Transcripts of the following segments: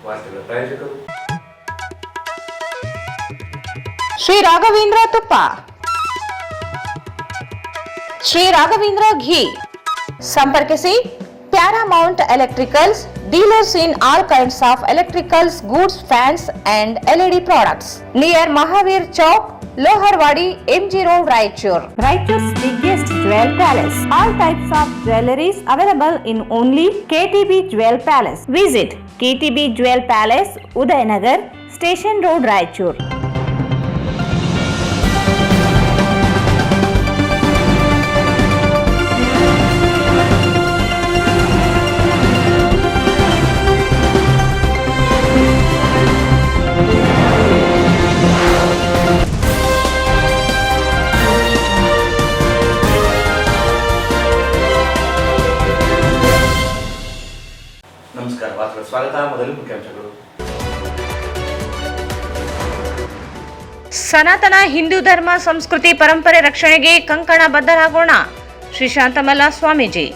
ವಾರ್ತೆಗಳ ಪ್ರಾಯೋಜಕರು ಶ್ರೀ ರಾಘವೇಂದ್ರ ತುಪ್ಪ, ಶ್ರೀ ರಾಘವೇಂದ್ರ ಘೀ. ಸಂಪರ್ಕಿಸಿ Paramount electricals, dealers in all kinds of electricals goods, fans and LED products near Mahavir Chowk, Loharwadi, MG Road, Raichur. Raichur's biggest jewel palace. All types of jewelries available in only KTB Jewel Palace. Visit KTB Jewel Palace, Udayanagar, Station Road, Raichur. ನಮಸ್ಕಾರ, ವಾರ್ತೆಗಳ ಸ್ವಾಗತ. ಮೊದಲು ಮುಖ್ಯಾಂಶಗಳು. ಸನಾತನ ಹಿಂದೂ ಧರ್ಮ ಸಂಸ್ಕೃತಿ ಪರಂಪರೆ ರಕ್ಷಣೆಗೆ ಕಂಕಣ ಬದ್ಧರಾಗೋಣ, ಶ್ರೀ ಶಾಂತಮಲ್ಲ ಸ್ವಾಮೀಜಿ.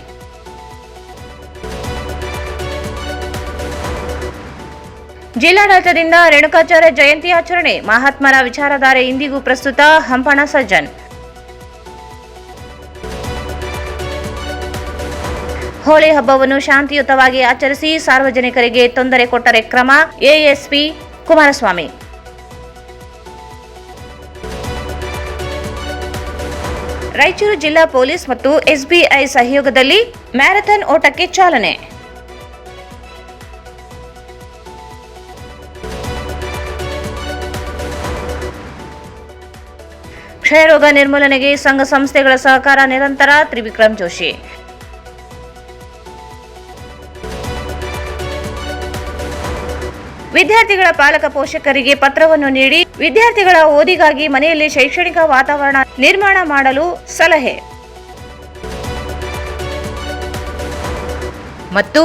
ಜಿಲ್ಲಾಡಳಿತದಿಂದ ರೇಣುಕಾಚಾರ್ಯ ಜಯಂತಿ ಆಚರಣೆ, ಮಹಾತ್ಮರ ವಿಚಾರಧಾರೆ ಇಂದಿಗೂ ಪ್ರಸ್ತುತ, ಹಂಪಣ ಸಜ್ಜನ್. ಹೋಳಿ ಹಬ್ಬವನ್ನು ಶಾಂತಿಯುತವಾಗಿ ಆಚರಿಸಿ, ಸಾರ್ವಜನಿಕರಿಗೆ ತೊಂದರೆ ಕೊಟ್ಟರೆ ಕ್ರಮ, ಎಎಸ್ಪಿ ಕುಮಾರಸ್ವಾಮಿ. ರಾಯಚೂರು ಜಿಲ್ಲಾ ಪೊಲೀಸ್ ಮತ್ತು ಎಸ್ಬಿಐ ಸಹಯೋಗದಲ್ಲಿ ಮ್ಯಾರಥಾನ್ ಓಟಕ್ಕೆ ಚಾಲನೆ. ಕ್ಷಯರೋಗ ನಿರ್ಮೂಲನೆಗೆ ಸಂಘ ಸಂಸ್ಥೆಗಳ ಸಹಕಾರ ನಿರಂತರ, ತ್ರಿವಿಕ್ರಮ್ ಜೋಶಿ. ವಿದ್ಯಾರ್ಥಿಗಳ ಪಾಲಕ ಪೋಷಕರಿಗೆ ಪತ್ರವನ್ನು ನೀಡಿ ವಿದ್ಯಾರ್ಥಿಗಳ ಓದಿಗಾಗಿ ಮನೆಯಲ್ಲಿ ಶೈಕ್ಷಣಿಕ ವಾತಾವರಣ ನಿರ್ಮಾಣ ಮಾಡಲು ಸಲಹೆ. ಮತ್ತು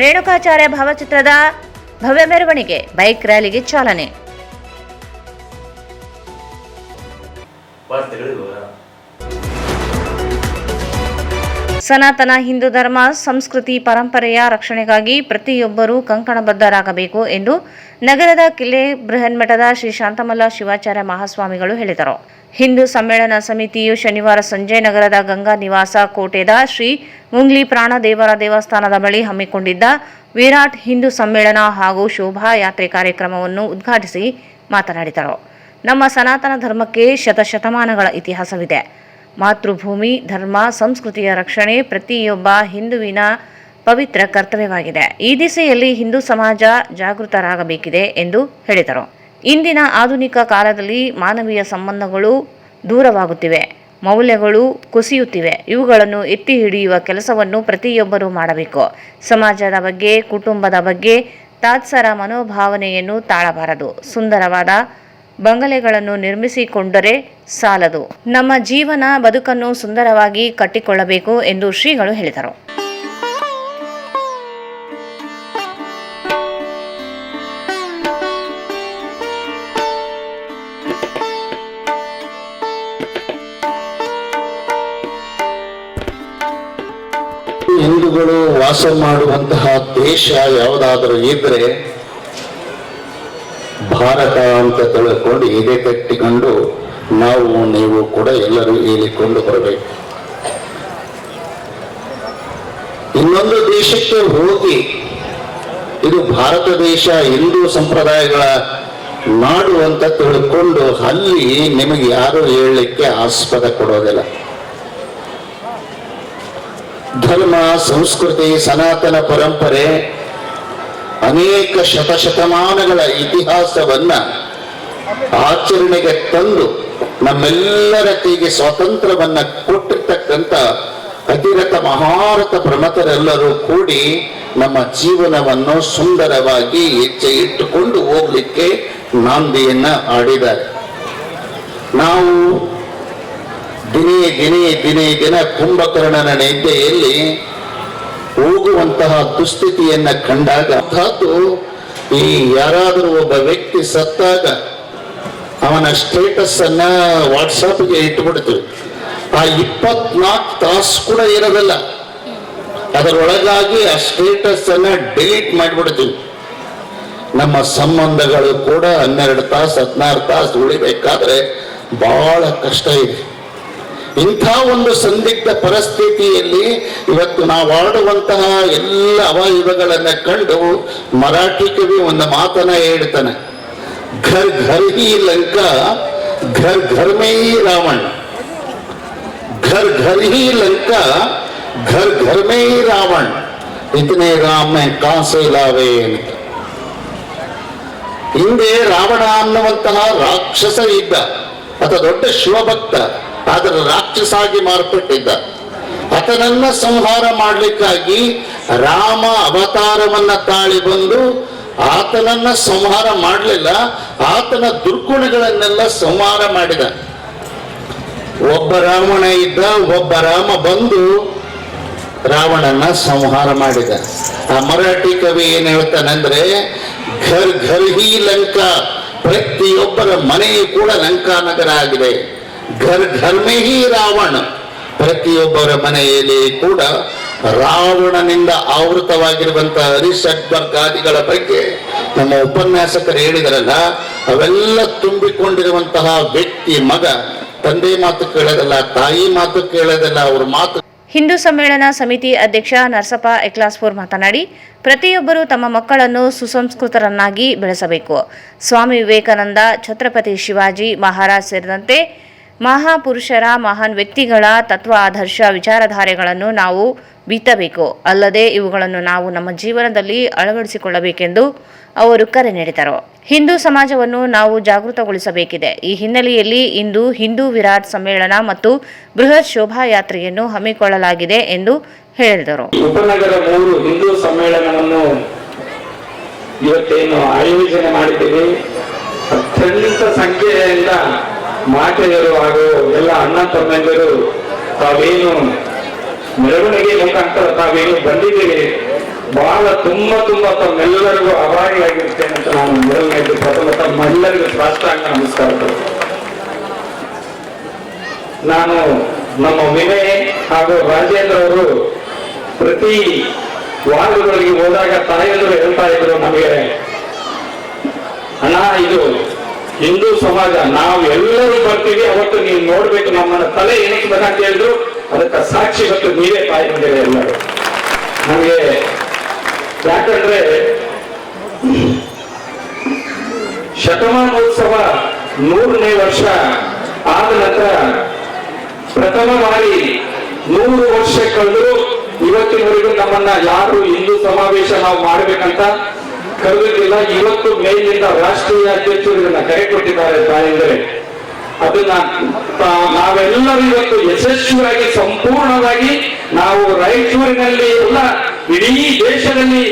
ರೇಣುಕಾಚಾರ್ಯ ಭಾವಚಿತ್ರದ ಭವ್ಯ ಮೆರವಣಿಗೆ, ಬೈಕ್ ರ್ಯಾಲಿಗೆ ಚಾಲನೆ. ಸನಾತನ ಹಿಂದೂ ಧರ್ಮ ಸಂಸ್ಕೃತಿ ಪರಂಪರೆಯ ರಕ್ಷಣೆಗಾಗಿ ಪ್ರತಿಯೊಬ್ಬರೂ ಕಂಕಣಬದ್ಧರಾಗಬೇಕು ಎಂದು ನಗರದ ಕಿಲ್ಲೆ ಬೃಹನ್ಮಠದ ಶ್ರೀ ಶಾಂತಮಲ್ಲ ಶಿವಾಚಾರ್ಯ ಮಹಾಸ್ವಾಮಿಗಳು ಹೇಳಿದರು. ಹಿಂದೂ ಸಮ್ಮೇಳನ ಸಮಿತಿಯು ಶನಿವಾರ ಸಂಜೆ ನಗರದ ಗಂಗಾ ನಿವಾಸ ಕೋಟೆದ ಶ್ರೀ ಮುಂಗ್ಲಿ ಪ್ರಾಣದೇವರ ದೇವಸ್ಥಾನದ ಬಳಿ ಹಮ್ಮಿಕೊಂಡಿದ್ದ ವಿರಾಟ್ ಹಿಂದೂ ಸಮ್ಮೇಳನ ಹಾಗೂ ಶೋಭಾ ಯಾತ್ರೆ ಕಾರ್ಯಕ್ರಮವನ್ನು ಉದ್ಘಾಟಿಸಿ ಮಾತನಾಡಿದರು. ನಮ್ಮ ಸನಾತನ ಧರ್ಮಕ್ಕೆ ಶತಶತಮಾನಗಳ ಇತಿಹಾಸವಿದೆ. ಮಾತೃಭೂಮಿ, ಧರ್ಮ, ಸಂಸ್ಕೃತಿಯ ರಕ್ಷಣೆ ಪ್ರತಿಯೊಬ್ಬ ಹಿಂದುವಿನ ಪವಿತ್ರ ಕರ್ತವ್ಯವಾಗಿದೆ. ಈ ದಿಸೆಯಲ್ಲಿ ಹಿಂದೂ ಸಮಾಜ ಜಾಗೃತರಾಗಬೇಕಿದೆ ಎಂದು ಹೇಳಿದರು. ಇಂದಿನ ಆಧುನಿಕ ಕಾಲದಲ್ಲಿ ಮಾನವೀಯ ಸಂಬಂಧಗಳು ದೂರವಾಗುತ್ತಿವೆ, ಮೌಲ್ಯಗಳು ಕುಸಿಯುತ್ತಿವೆ. ಇವುಗಳನ್ನು ಎತ್ತಿ ಹಿಡಿಯುವ ಕೆಲಸವನ್ನು ಪ್ರತಿಯೊಬ್ಬರೂ ಮಾಡಬೇಕು. ಸಮಾಜದ ಬಗ್ಗೆ, ಕುಟುಂಬದ ಬಗ್ಗೆ ತಾತ್ಸರ ಮನೋಭಾವನೆಯನ್ನು ತಾಳಬಾರದು. ಸುಂದರವಾದ ಬಂಗಲೆಗಳನ್ನು ನಿರ್ಮಿಸಿಕೊಂಡರೆ ಸಾಲದು, ನಮ್ಮ ಜೀವನ ಬದುಕನ್ನು ಸುಂದರವಾಗಿ ಕಟ್ಟಿಕೊಳ್ಳಬೇಕು ಎಂದು ಶ್ರೀಗಳು ಹೇಳಿದರು. ಹಿಂದೂಗಳು ವಾಸ ಮಾಡುವಂತಹ ದೇಶ ಯಾವುದಾದರೂ ಇದ್ರೆ ಭಾರತ ಅಂತ ತಿಳ್ಕೊಂಡು ಎದೆ ಕಟ್ಟಿಕೊಂಡು ನಾವು ನೀವು ಕೂಡ ಎಲ್ಲರೂ ಹೇಳಿಕೊಂಡು ಬರಬೇಕು. ಇನ್ನೊಂದು ದೇಶಕ್ಕೆ ಹೋಗಿ ಇದು ಭಾರತ ದೇಶ ಹಿಂದೂ ಸಂಪ್ರದಾಯಗಳ ನಾಡು ಅಂತ ತಿಳ್ಕೊಂಡು ಅಲ್ಲಿ ನಿಮಗೆ ಯಾರು ಹೇಳಲಿಕ್ಕೆ ಆಸ್ಪದ ಕೊಡೋದಿಲ್ಲ. ಧರ್ಮ, ಸಂಸ್ಕೃತಿ, ಸನಾತನ ಪರಂಪರೆ ಅನೇಕ ಶತಶತಮಾನಗಳ ಇತಿಹಾಸವನ್ನ ಆಚರಣೆಗೆ ತಂದು ನಮ್ಮೆಲ್ಲರ ಕೈಗೆ ಸ್ವಾತಂತ್ರ್ಯವನ್ನ ಕೊಟ್ಟಿರ್ತಕ್ಕಂಥ ಅತಿರಥ ಮಹಾರಥ ಪ್ರಮಥರೆಲ್ಲರೂ ಕೂಡಿ ನಮ್ಮ ಜೀವನವನ್ನು ಸುಂದರವಾಗಿ ಹೆಜ್ಜೆ ಇಟ್ಟುಕೊಂಡು ಹೋಗ್ಲಿಕ್ಕೆ ನಾಂದಿಯನ್ನ ಆಡಿದ್ದಾರೆ. ನಾವು ದಿನೇ ಕುಂಭಕರ್ಣನ ನಿದ್ದೆಯಲ್ಲಿ ಹೋಗುವಂತಹ ದುಸ್ಥಿತಿಯನ್ನ ಕಂಡಾಗ ಈ ಯಾರಾದರೂ ಒಬ್ಬ ವ್ಯಕ್ತಿ ಸತ್ತಾಗ ಅವನ ಸ್ಟೇಟಸ್ ಅನ್ನ ವಾಟ್ಸಪ್ಗೆ ಇಟ್ಟುಬಿಡ್ತೀವಿ. ಆ 24 ತಾಸು ಕೂಡ ಇರೋದಿಲ್ಲ, ಅದರೊಳಗಾಗಿ ಆ ಸ್ಟೇಟಸ್ ಅನ್ನ ಡಿಲೀಟ್ ಮಾಡಿಬಿಡ್ತೀವಿ. ನಮ್ಮ ಸಂಬಂಧಗಳು ಕೂಡ 12 ತಾಸು 16 ತಾಸು ಉಳಿಬೇಕಾದ್ರೆ ಬಹಳ ಕಷ್ಟ ಇದೆ. ಇಂಥ ಒಂದು ಸಂದಿಗ್ಧ ಪರಿಸ್ಥಿತಿಯಲ್ಲಿ ಇವತ್ತು ನಾವು ಆಡುವಂತಹ ಎಲ್ಲ ಅವಯವಗಳನ್ನ ಕಂಡು ಮರಾಠಿ ಕವಿ ಒಂದು ಮಾತನ್ನ ಹೇಳ್ತಾನೆ, ಘರ್ ಘರ್ ಹಿ ಲಂಕಾ ಘರ್ ಘರ್ ಮೇ ಹಿ ರಾವಣ, घर घर ही लंका घर घर में ही रावण, इतने राम में कहां से लावे. ಹಿಂದೆ ರಾವಣ ಅನ್ನುವಂತಹ ರಾಕ್ಷಸ ಇದ್ದ, ಆತ ದೊಡ್ಡ ಶಿವಭಕ್ತ, ಆದರೆ ರಾಕ್ಷಸ ಆಗಿ ಮಾರ್ಪಟ್ಟಿದ್ದ. ಆತನನ್ನ ಸಂಹಾರ ಮಾಡಲಿಕ್ಕಾಗಿ ರಾಮ ಅವತಾರವನ್ನ ತಾಳಿ ಬಂದು ಆತನನ್ನ ಸಂಹಾರ ಮಾಡಲಿಲ್ಲ, ಆತನ ದುರ್ಗುಣಗಳನ್ನೆಲ್ಲ ಸಂಹಾರ ಮಾಡಿದ. ಒಬ್ಬ ರಾವಣ ಇದ್ದ, ಒಬ್ಬ ರಾಮ ಬಂದು ರಾವಣನ ಸಂಹಾರ ಮಾಡಿದ. ಆ ಮರಾಠಿ ಕವಿ ಏನ್ ಹೇಳ್ತಾನಂದ್ರೆ, ಘರ್ ಘರ್ ಹಿ ಲಂಕಾ, ಪ್ರತಿಯೊಬ್ಬರ ಮನೆಯೂ ಕೂಡ ಲಂಕಾ ನಗರ ಆಗಿದೆ. ಘರ್ ಘರ್ ಮೇ ಹಿ ರಾವಣ, ಪ್ರತಿಯೊಬ್ಬರ ಮನೆಯಲ್ಲಿ ಕೂಡ ರಾವಣನಿಂದ ಆವೃತವಾಗಿರುವಂತಹ ಹರಿಷಡ್ವರ್ಗಾದಿಗಳ ಬಗ್ಗೆ ನಮ್ಮ ಉಪನ್ಯಾಸಕರು ಹೇಳಿದರಲ್ಲ, ಅವೆಲ್ಲ ತುಂಬಿಕೊಂಡಿರುವಂತಹ ವ್ಯಕ್ತಿ ಮಗ ತಂದೆ ಮಾತು ಕೇಳೋದಲ್ಲ, ತಾಯಿ ಮಾತು ಕೇಳೋದಲ್ಲ, ಅವ್ರ ಮಾತು. ಹಿಂದೂ ಸಮ್ಮೇಳನ ಸಮಿತಿ ಅಧ್ಯಕ್ಷ ನರಸಪ್ಪ ಎಕ್ಲಾಸ್ಪುರ್ ಮಾತನಾಡಿ, ಪ್ರತಿಯೊಬ್ಬರೂ ತಮ್ಮ ಮಕ್ಕಳನ್ನು ಸುಸಂಸ್ಕೃತರನ್ನಾಗಿ ಬೆಳೆಸಬೇಕು. ಸ್ವಾಮಿ ವಿವೇಕಾನಂದ, ಛತ್ರಪತಿ ಶಿವಾಜಿ ಮಹಾರಾಜ್ ಸೇರಿದಂತೆ ಮಹಾಪುರುಷರ ಮಹಾನ್ ವ್ಯಕ್ತಿಗಳ ತತ್ವ ಆದರ್ಶ ವಿಚಾರಧಾರೆಗಳನ್ನು ನಾವು ಬಿತ್ತಬೇಕು. ಅಲ್ಲದೆ ಇವುಗಳನ್ನು ನಾವು ನಮ್ಮ ಜೀವನದಲ್ಲಿ ಅಳವಡಿಸಿಕೊಳ್ಳಬೇಕೆಂದು ಅವರು ಕರೆ ನೀಡಿದರು. ಹಿಂದೂ ಸಮಾಜವನ್ನು ನಾವು ಜಾಗೃತಗೊಳಿಸಬೇಕಿದೆ. ಈ ಹಿನ್ನೆಲೆಯಲ್ಲಿ ಇಂದು ಹಿಂದೂ ವಿರಾಟ್ ಸಮ್ಮೇಳನ ಮತ್ತು ಬೃಹತ್ ಶೋಭಾಯಾತ್ರೆಯನ್ನು ಹಮ್ಮಿಕೊಳ್ಳಲಾಗಿದೆ ಎಂದು ಹೇಳಿದರು. ಉಪನಗರ 3 ಹಿಂದೂ ಸಮ್ಮೇಳನವನ್ನು ಇವತ್ತೇನು ಆಯೋಜನೆ ಮಾಡಿದ್ದೀವಿ. ಅತ್ಯಂತ ಸಂಖ್ಯೆಯಿಂದ ಮಾತೆಯರು ಹಾಗೂ ಎಲ್ಲ ಅಣ್ಣ ತಮ್ಮಂದಿರು ತಾವೇನು ಮೆರವಣಿಗೆ ಮುಖಾಂತರ ತಾವೇನು ಬಂದಿದ್ದೀರಿ, ಬಹಳ ತುಂಬಾ ತಮ್ಮೆಲ್ಲರಿಗೂ ಅಭಾರಿಯಾಗಿರ್ತೇನೆ ಅಂತ ನಾನು ಮೊದಲನೇದು ಪ್ರಥಮ ತಮ್ಮೆಲ್ಲರಿಗೂ ಸಾಷ್ಟಾಂಗ ನಮಸ್ಕಾರಗಳು. ನಾನು ನಮ್ಮ ವಿನಯ್ ಹಾಗೂ ರಾಜೇಂದ್ರ ಅವರು ಪ್ರತಿ ವಾರಗಳಿಗೆ ಹೋದಾಗ ತಾಯಂದರು ಹೇಳ್ತಾ ಇದ್ರು ನಮಗೆ, ಅಣ್ಣ ಇದು ಹಿಂದೂ ಸಮಾಜ, ನಾವು ಎಲ್ಲರೂ ಬರ್ತೀವಿ, ಅವತ್ತು ನೀವು ನೋಡ್ಬೇಕು, ನಮ್ಮನ್ನ ತಲೆ ಎಣಿಸ್ಬೇಕಂತ ಹೇಳಿದ್ರು. ಅದಕ್ಕೆ ಸಾಕ್ಷಿ ಇವತ್ತು ನೀವೇ ತಾಯಂದಿರ ಎಲ್ಲರೂ. ನಮಗೆ ಯಾಕಂದ್ರೆ ಶತಮಾನೋತ್ಸವ 100ನೇ ವರ್ಷ ಆದ ನಂತರ ಪ್ರಥಮ ಬಾರಿ 100 ವರ್ಷ ಕಳೆದು ಇವತ್ತಿನವರೆಗೂ ನಮ್ಮನ್ನ ಯಾರು ಹಿಂದೂ ಸಮಾವೇಶ ನಾವು ಮಾಡ್ಬೇಕಂತ ಕರೆದಿಲ್ಲ. ಇವತ್ತು ಮೇಲಿನಿಂದ ರಾಷ್ಟ್ರೀಯ ಅಧ್ಯಕ್ಷರು ಇದನ್ನ ಕರೆ ಕೊಟ್ಟಿದ್ದಾರೆ ತಾಯಂದರೆ. ಅದನ್ನ ನಾವೆಲ್ಲರೂ ಇವತ್ತು ಯಶಸ್ವಿಯಾಗಿ ಸಂಪೂರ್ಣವಾಗಿ ನಾವು ರಾಯಚೂರಿನಲ್ಲಿ ಎಲ್ಲ ಇಡೀ ದೇಶದಲ್ಲಿ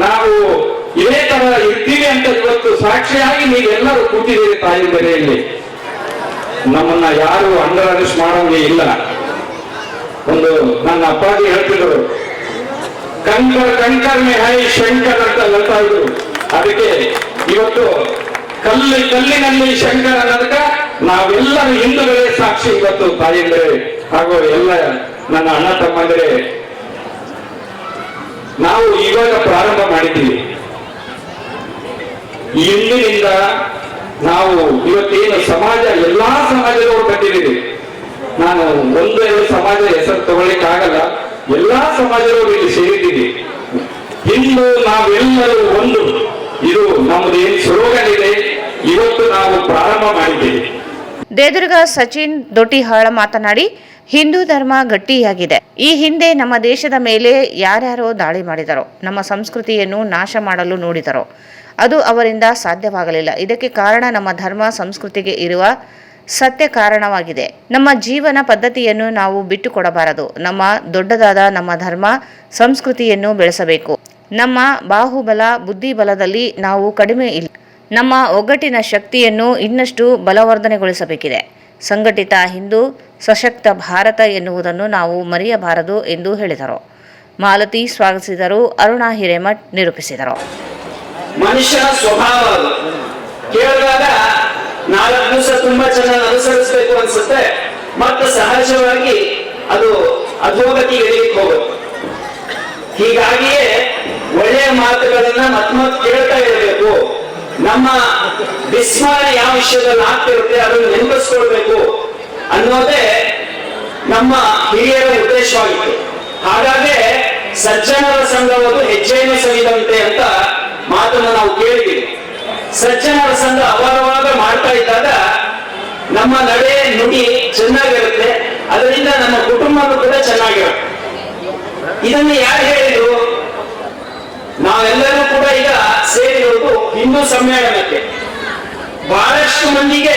ನಾವು ಇದೇ ತರ ಇರ್ತೀವಿ ಅಂತ ಇವತ್ತು ಸಾಕ್ಷಿಯಾಗಿ ನೀವೆಲ್ಲರೂ ಕೂತಿದ್ದೀರಿ ತಾಯಂದರೆ. ಇಲ್ಲಿ ನಮ್ಮನ್ನ ಯಾರು ಅಂಡರ್ ಮಾಡೋಂಗೆ ಇಲ್ಲ. ಒಂದು ನನ್ನ ಅಪ್ಪಾಜಿ ಹೇಳ್ತಿದ್ರು, ಕಂಕರ್ ಮೇ ಹೈ ಶಂಕರ್ ಅಂತ ಹೇಳ್ತಾ ಇದ್ರು. ಅದಕ್ಕೆ ಇವತ್ತು ಕಲ್ಲಿನಲ್ಲಿ ಶಂಕರ ಅನ್ನೋದಕ್ಕ ನಾವೆಲ್ಲರೂ ಹಿಂದೂಗಳೇ ಸಾಕ್ಷಿ ಇವತ್ತು ತಾಯಂದರೆ ಹಾಗೂ ಎಲ್ಲ ನನ್ನ ಅಣ್ಣ ತಮ್ಮಂದರೆ. ನಾವು ಇವಾಗ ಪ್ರಾರಂಭ ಮಾಡಿದ್ದೀವಿ. ಇಂದಿನಿಂದ ನಾವು ಇವತ್ತೇನು ಸಮಾಜ ಎಲ್ಲಾ ಸಮಾಜದವರು ಬಂದಿದ್ದೀವಿ. ನಾನು 1-2 ಸಮಾಜ ಹೆಸರು ತಗೊಳ್ಳಿಕ್ಕಾಗಲ್ಲ, ಎಲ್ಲಾ ಸಮಾಜದವರು ಇಲ್ಲಿ ಸೇರಿದ್ದೀವಿ. ಇಂದು ನಾವೆಲ್ಲರೂ ಒಂದು, ಇದು ನಮ್ಮದು ಏನು ಸ್ಲೋಗನ್ ಇದೆ, ಇವತ್ತು ನಾವು ಪ್ರಾರಂಭ ಮಾಡಿದ್ದೀವಿ. ದೇದುರ್ಗ ಸಚಿನ್ ದೊಟ್ಟಿಹಾಳ ಮಾತನಾಡಿ, ಹಿಂದೂ ಧರ್ಮ ಗಟ್ಟಿಯಾಗಿದೆ. ಈ ಹಿಂದೆ ನಮ್ಮ ದೇಶದ ಮೇಲೆ ಯಾರ್ಯಾರೋ ದಾಳಿ ಮಾಡಿದರೋ, ನಮ್ಮ ಸಂಸ್ಕೃತಿಯನ್ನು ನಾಶ ಮಾಡಲು ನೋಡಿದರೋ, ಅದು ಅವರಿಂದ ಸಾಧ್ಯವಾಗಲಿಲ್ಲ. ಇದಕ್ಕೆ ಕಾರಣ ನಮ್ಮ ಧರ್ಮ ಸಂಸ್ಕೃತಿಗೆ ಇರುವ ಸತ್ಯ ಕಾರಣವಾಗಿದೆ. ನಮ್ಮ ಜೀವನ ಪದ್ಧತಿಯನ್ನು ನಾವು ಬಿಟ್ಟುಕೊಡಬಾರದು. ನಮ್ಮ ದೊಡ್ಡದಾದ ನಮ್ಮ ಧರ್ಮ ಸಂಸ್ಕೃತಿಯನ್ನು ಬೆಳೆಸಬೇಕು. ನಮ್ಮ ಬಾಹುಬಲ ಬುದ್ಧಿಬಲದಲ್ಲಿ ನಾವು ಕಡಿಮೆ ಇಲ್ಲ. ನಮ್ಮ ಒಗ್ಗಟ್ಟಿನ ಶಕ್ತಿಯನ್ನು ಇನ್ನಷ್ಟು ಬಲವರ್ಧನೆಗೊಳಿಸಬೇಕಿದೆ. ಸಂಘಟಿತ ಹಿಂದೂ ಸಶಕ್ತ ಭಾರತ ಎನ್ನುವುದನ್ನು ನಾವು ಮರೆಯಬಾರದು ಎಂದು ಹೇಳಿದರು. ಮಾಲತಿ ಸ್ವಾಗತಿಸಿದರು. ಅರುಣಾ ಹಿರೇಮಠ್ ನಿರೂಪಿಸಿದರು. ಮನುಷ್ಯನ ಸ್ವಭಾವ ಅದು ಕೇಳಿದಾಗ 4 ದಿವಸ ತುಂಬಾ ಚೆನ್ನಾಗಿ ಅನುಸರಿಸಬೇಕು ಅನ್ಸುತ್ತೆ, ಮತ್ತೆ ಸಹಜವಾಗಿ ಅದು ಅಧೋಗತಿಗೆ ಇಳಿಲಿಕ್ಕೆ ಹೋಗುತ್ತೆ. ಹೀಗಾಗಿಯೇ ಒಳ್ಳೆಯ ಮಾತುಗಳನ್ನ ಮತ್ತೆ ಕೇಳ್ತಾ ಇರಬೇಕು. ನಮ್ಮ ವಿಸ್ಮರಣೆ ಯಾವ ವಿಷಯದಲ್ಲಿ ಆಗ್ತಿರುತ್ತೆ ಅದನ್ನು ನೆನಪಿಸ್ಕೊಳ್ಬೇಕು ಅನ್ನೋದೇ ನಮ್ಮ ಹಿರಿಯರ ಉದ್ದೇಶವಾಗಿತ್ತು. ಹಾಗಾಗಿ ಸಜ್ಜನರ ಸಂಘವನ್ನು ಹೆಜ್ಜೆಯನ್ನು ಸವಿದಂತೆ ಅಂತ ಮಾತನ್ನು ನಾವು ಕೇಳಿದ್ದೀವಿ. ಸಜ್ಜನರ ಸಂಘ ಅವಾರವಾಗ ಮಾಡ್ತಾ ಇದ್ದಾಗ ನಮ್ಮ ನಡೆ ನುಡಿ ಚೆನ್ನಾಗಿರುತ್ತೆ, ಅದರಿಂದ ನಮ್ಮ ಕುಟುಂಬನೂ ಕೂಡ ಚೆನ್ನಾಗಿರುತ್ತೆ. ಇದನ್ನು ಯಾರು ಹೇಳಿದ್ರು? ನಾವೆಲ್ಲರೂ ಕೂಡ ಈಗ ಸೇರಿರುವುದು ಹಿಂದೂ ಸಮ್ಮೇಳನಕ್ಕೆ. ಬಹಳಷ್ಟು ಮಂದಿಗೆ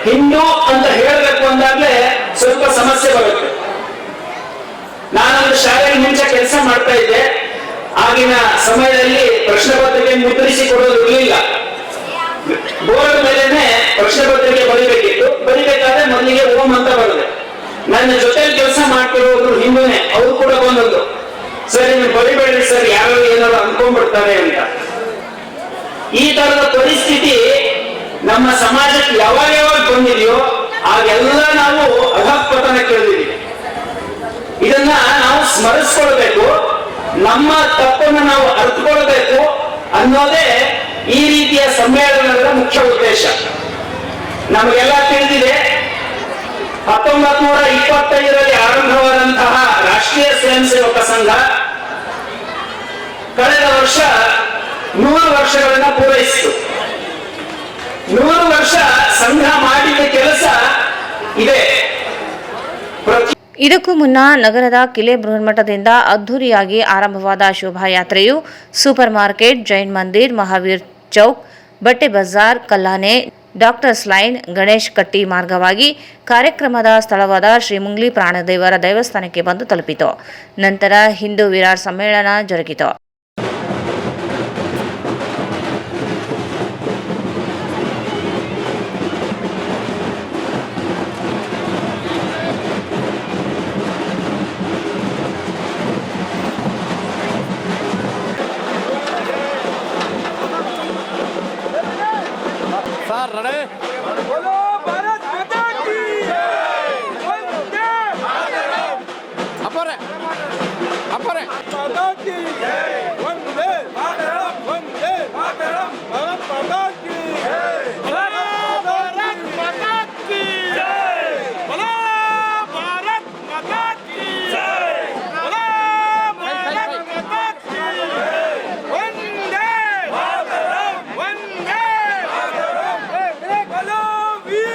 ಹಿಂದೂ ಅಂತ ಹೇಳಬೇಕು ಅಂದಾಗ್ಲೇ ಸ್ವಲ್ಪ ಸಮಸ್ಯೆ ಬರುತ್ತೆ. ನಾನೊಂದು ಶಾಲೆಗೆ ಮುಂಚೆ ಕೆಲಸ ಮಾಡ್ತಾ ಇದ್ದೆ. ಆಗಿನ ಸಮಯದಲ್ಲಿ ಪ್ರಶ್ನೆ ಪತ್ರಿಕೆ ಮುದ್ರಿಸಿ ಕೊಡೋದು ಇರಲಿಲ್ಲ. ಬೋರ್ಡ್ ಮೇಲೆನೆ ಪ್ರಶ್ನೆ ಪತ್ರಿಕೆ ಬರೀಬೇಕಿತ್ತು. ಬರೀಬೇಕಾದ್ರೆ ಮೊದಲಿಗೆ ಓಂ ಅಂತ ಬರದೆ. ನನ್ನ ಜೊತೆಲಿ ಕೆಲಸ ಮಾಡ್ತಿರೋರು ಹಿಂದೂನೇ, ಅವ್ರು ಕೂಡ ಬಂದದ್ದು, ಸರ್ ನೀವು ಬರಿಬೇಡ್ರಿ ಸರ್, ಯಾರು ಏನಾದ್ರು ಅನ್ಕೊಂಡ್ಬಿಡ್ತಾರೆ ಅಂತ. ಈ ತರದ ಪರಿಸ್ಥಿತಿ ನಮ್ಮ ಸಮಾಜಕ್ಕೆ ಯಾವಾಗ ಯಾವಾಗ ಬಂದಿದೆಯೋ ಆಗೆಲ್ಲ ನಾವು ಅಧಃಪತನ ಕೇಳಿದೀವಿ. ಇದನ್ನ ನಾವು ಸ್ಮರಿಸ್ಕೊಳ್ಬೇಕು, ನಮ್ಮ ತಪ್ಪನ್ನು ನಾವು ಅರ್ಥಕೊಳ್ಬೇಕು ಅನ್ನೋದೇ ಈ ರೀತಿಯ ಸಮ್ಮೇಳನದ ಮುಖ್ಯ ಉದ್ದೇಶ. ನಮಗೆಲ್ಲ ತಿಳಿದಿದೆ, 1925ರಲ್ಲಿ ಆರಂಭವಾದಂತಹ ರಾಷ್ಟ್ರೀಯ ಸ್ವಯಂ ಸೇವಕ ಸಂಘ ಕಳೆದ ವರ್ಷ 100 ವರ್ಷಗಳನ್ನ ಪೂರೈಸಿತು. 100 ವರ್ಷ ಸಂಘ ಮಾಡಿದ ಕೆಲಸ ಇದೆ. ಇದಕ್ಕೂ ಮುನ್ನ ನಗರದ ಕಿಲೆ ಬೃಹನ್ಮಠದಿಂದ ಅದ್ಧೂರಿಯಾಗಿ ಆರಂಭವಾದ ಶೋಭಾಯಾತ್ರೆಯು ಸೂಪರ್ ಮಾರ್ಕೆಟ್, ಜೈನ್ ಮಂದಿರ್, ಮಹಾವೀರ್ ಚೌಕ್, ಬಟ್ಟೆ ಬಜಾರ್, ಕಲ್ಲಾನೆ, ಡಾಕ್ಟರ್ಸ್ ಲೈನ್, ಗಣೇಶ್ ಕಟ್ಟಿ ಮಾರ್ಗವಾಗಿ ಕಾರ್ಯಕ್ರಮದ ಸ್ಥಳವಾದ ಶ್ರೀ ಮುಂಗ್ಲಿ ಪ್ರಾಣದೇವರ ದೇವಸ್ಥಾನಕ್ಕೆ ಬಂದು ತಲುಪಿತು. ನಂತರ ಹಿಂದೂ ವಿರಾಟ್ ಸಮ್ಮೇಳನ ಜರುಗಿತು. बोलो भारत माता की जय, वंदे मातरम, माता की जय, वंदे मातरम, भारत माता की जय, भारत माता की जय, बोलो भारत माता की जय, बोलो भारत माता की जय, वंदे मातरम, बोलो वीर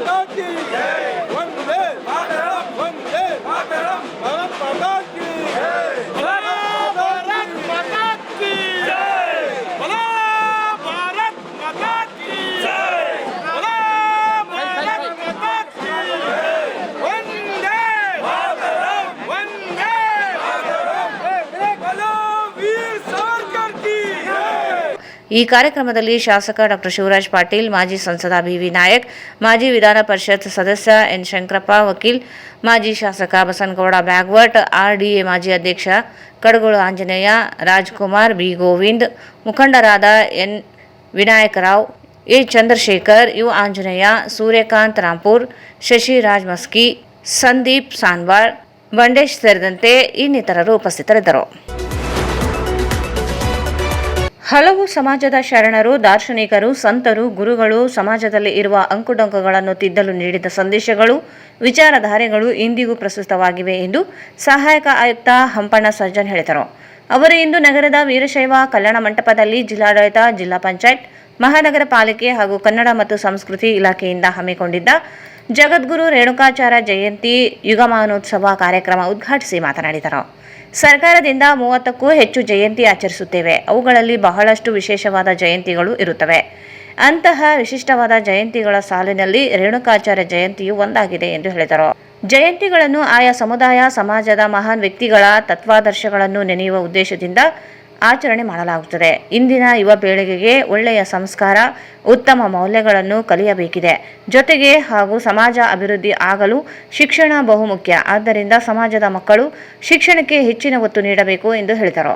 माता की वंदे मातरम वंदे मातरम भारत माता की भारत माता की बोलो भारत माता की बोलो भारत माता की वंदे मातरम वंदे मातरम बोलो वीर सावरकर की ಈ ಕಾರ್ಯಕ್ರಮದಲ್ಲಿ ಶಾಸಕ ಡಾಕ್ಟರ್ ಶಿವರಾಜ್ ಪಾಟೀಲ್, ಮಾಜಿ ಸಂಸದ ಬಿ.ವಿ. ನಾಯಕ್, ಮಾಜಿ ವಿಧಾನ ಪರಿಷತ್ ಸದಸ್ಯ ಎನ್. ಶಂಕರಪ್ಪ, ವಕೀಲ್, ಮಾಜಿ ಶಾಸಕ ಬಸನಗೌಡ ಬ್ಯಾಗವಟ್, ಆರ್ಡಿಎ ಮಾಜಿ ಅಧ್ಯಕ್ಷ ಕಡಗೋಳು ಆಂಜನೇಯ, ರಾಜ್ಕುಮಾರ್, ಬಿ. ಗೋವಿಂದ್, ಮುಖಂಡರಾದ N. Vinayakrao, A. Chandrashekhar, U. Anjaneya, Suryakant Rampur, Shashiraj Maski, Sandeep Sanwar, Bandesh ಸೇರಿದಂತೆ ಇನ್ನಿತರರು ಉಪಸ್ಥಿತರಿದ್ದರು. ಹಲವು ಸಮಾಜದ ಶರಣರು, ದಾರ್ಶನಿಕರು, ಸಂತರು, ಗುರುಗಳು ಸಮಾಜದಲ್ಲಿ ಇರುವ ಅಂಕುಡೊಂಕುಗಳನ್ನು ತಿದ್ದಲು ನೀಡಿದ ಸಂದೇಶಗಳು, ವಿಚಾರಧಾರೆಗಳು ಇಂದಿಗೂ ಪ್ರಸ್ತುತವಾಗಿವೆ ಎಂದು ಸಹಾಯಕ ಆಯುಕ್ತ ಹಂಪಣ್ಣ ಸರ್ಜನ್ ಹೇಳಿದರು. ಅವರು ಇಂದು ನಗರದ ವೀರಶೈವ ಕಲ್ಯಾಣ ಮಂಟಪದಲ್ಲಿ ಜಿಲ್ಲಾಡಳಿತ, ಜಿಲ್ಲಾ ಪಂಚಾಯತ್, ಮಹಾನಗರ ಪಾಲಿಕೆ ಹಾಗೂ ಕನ್ನಡ ಮತ್ತು ಸಂಸ್ಕೃತಿ ಇಲಾಖೆಯಿಂದ ಹಮ್ಮಿಕೊಂಡಿದ್ದ ಜಗದ್ಗುರು ರೇಣುಕಾಚಾರ್ಯ ಜಯಂತಿ ಯುಗಮಾನೋತ್ಸವ ಕಾರ್ಯಕ್ರಮ ಉದ್ಘಾಟಿಸಿ ಮಾತನಾಡಿದರು. ಸರ್ಕಾರದಿಂದ 30ಕ್ಕೂ ಹೆಚ್ಚು ಜಯಂತಿ ಆಚರಿಸುತ್ತೇವೆ. ಅವುಗಳಲ್ಲಿ ಬಹಳಷ್ಟು ವಿಶೇಷವಾದ ಜಯಂತಿಗಳು ಇರುತ್ತವೆ. ಅಂತಹ ವಿಶಿಷ್ಟವಾದ ಜಯಂತಿಗಳ ಸಾಲಿನಲ್ಲಿ ರೇಣುಕಾಚಾರ್ಯ ಜಯಂತಿಯು ಒಂದಾಗಿದೆ ಎಂದು ಹೇಳಿದರು. ಜಯಂತಿಗಳನ್ನು ಆಯಾ ಸಮುದಾಯ, ಸಮಾಜದ ಮಹಾನ್ ವ್ಯಕ್ತಿಗಳ ತತ್ವಾದರ್ಶಗಳನ್ನು ನೆನೆಯುವ ಉದ್ದೇಶದಿಂದ ಆಚರಣೆ ಮಾಡಲಾಗುತ್ತದೆ. ಇಂದಿನ ಯುವ ಪೀಳಿಗೆಗೆ ಒಳ್ಳೆಯ ಸಂಸ್ಕಾರ, ಉತ್ತಮ ಮೌಲ್ಯಗಳನ್ನು ಕಲಿಯಬೇಕಿದೆ. ಜೊತೆಗೆ ಹಾಗೂ ಸಮಾಜ ಅಭಿವೃದ್ಧಿ ಆಗಲು ಶಿಕ್ಷಣ ಬಹುಮುಖ್ಯ. ಆದ್ದರಿಂದ ಸಮಾಜದ ಮಕ್ಕಳು ಶಿಕ್ಷಣಕ್ಕೆ ಹೆಚ್ಚಿನ ಒತ್ತು ನೀಡಬೇಕು ಎಂದು ಹೇಳಿದರು.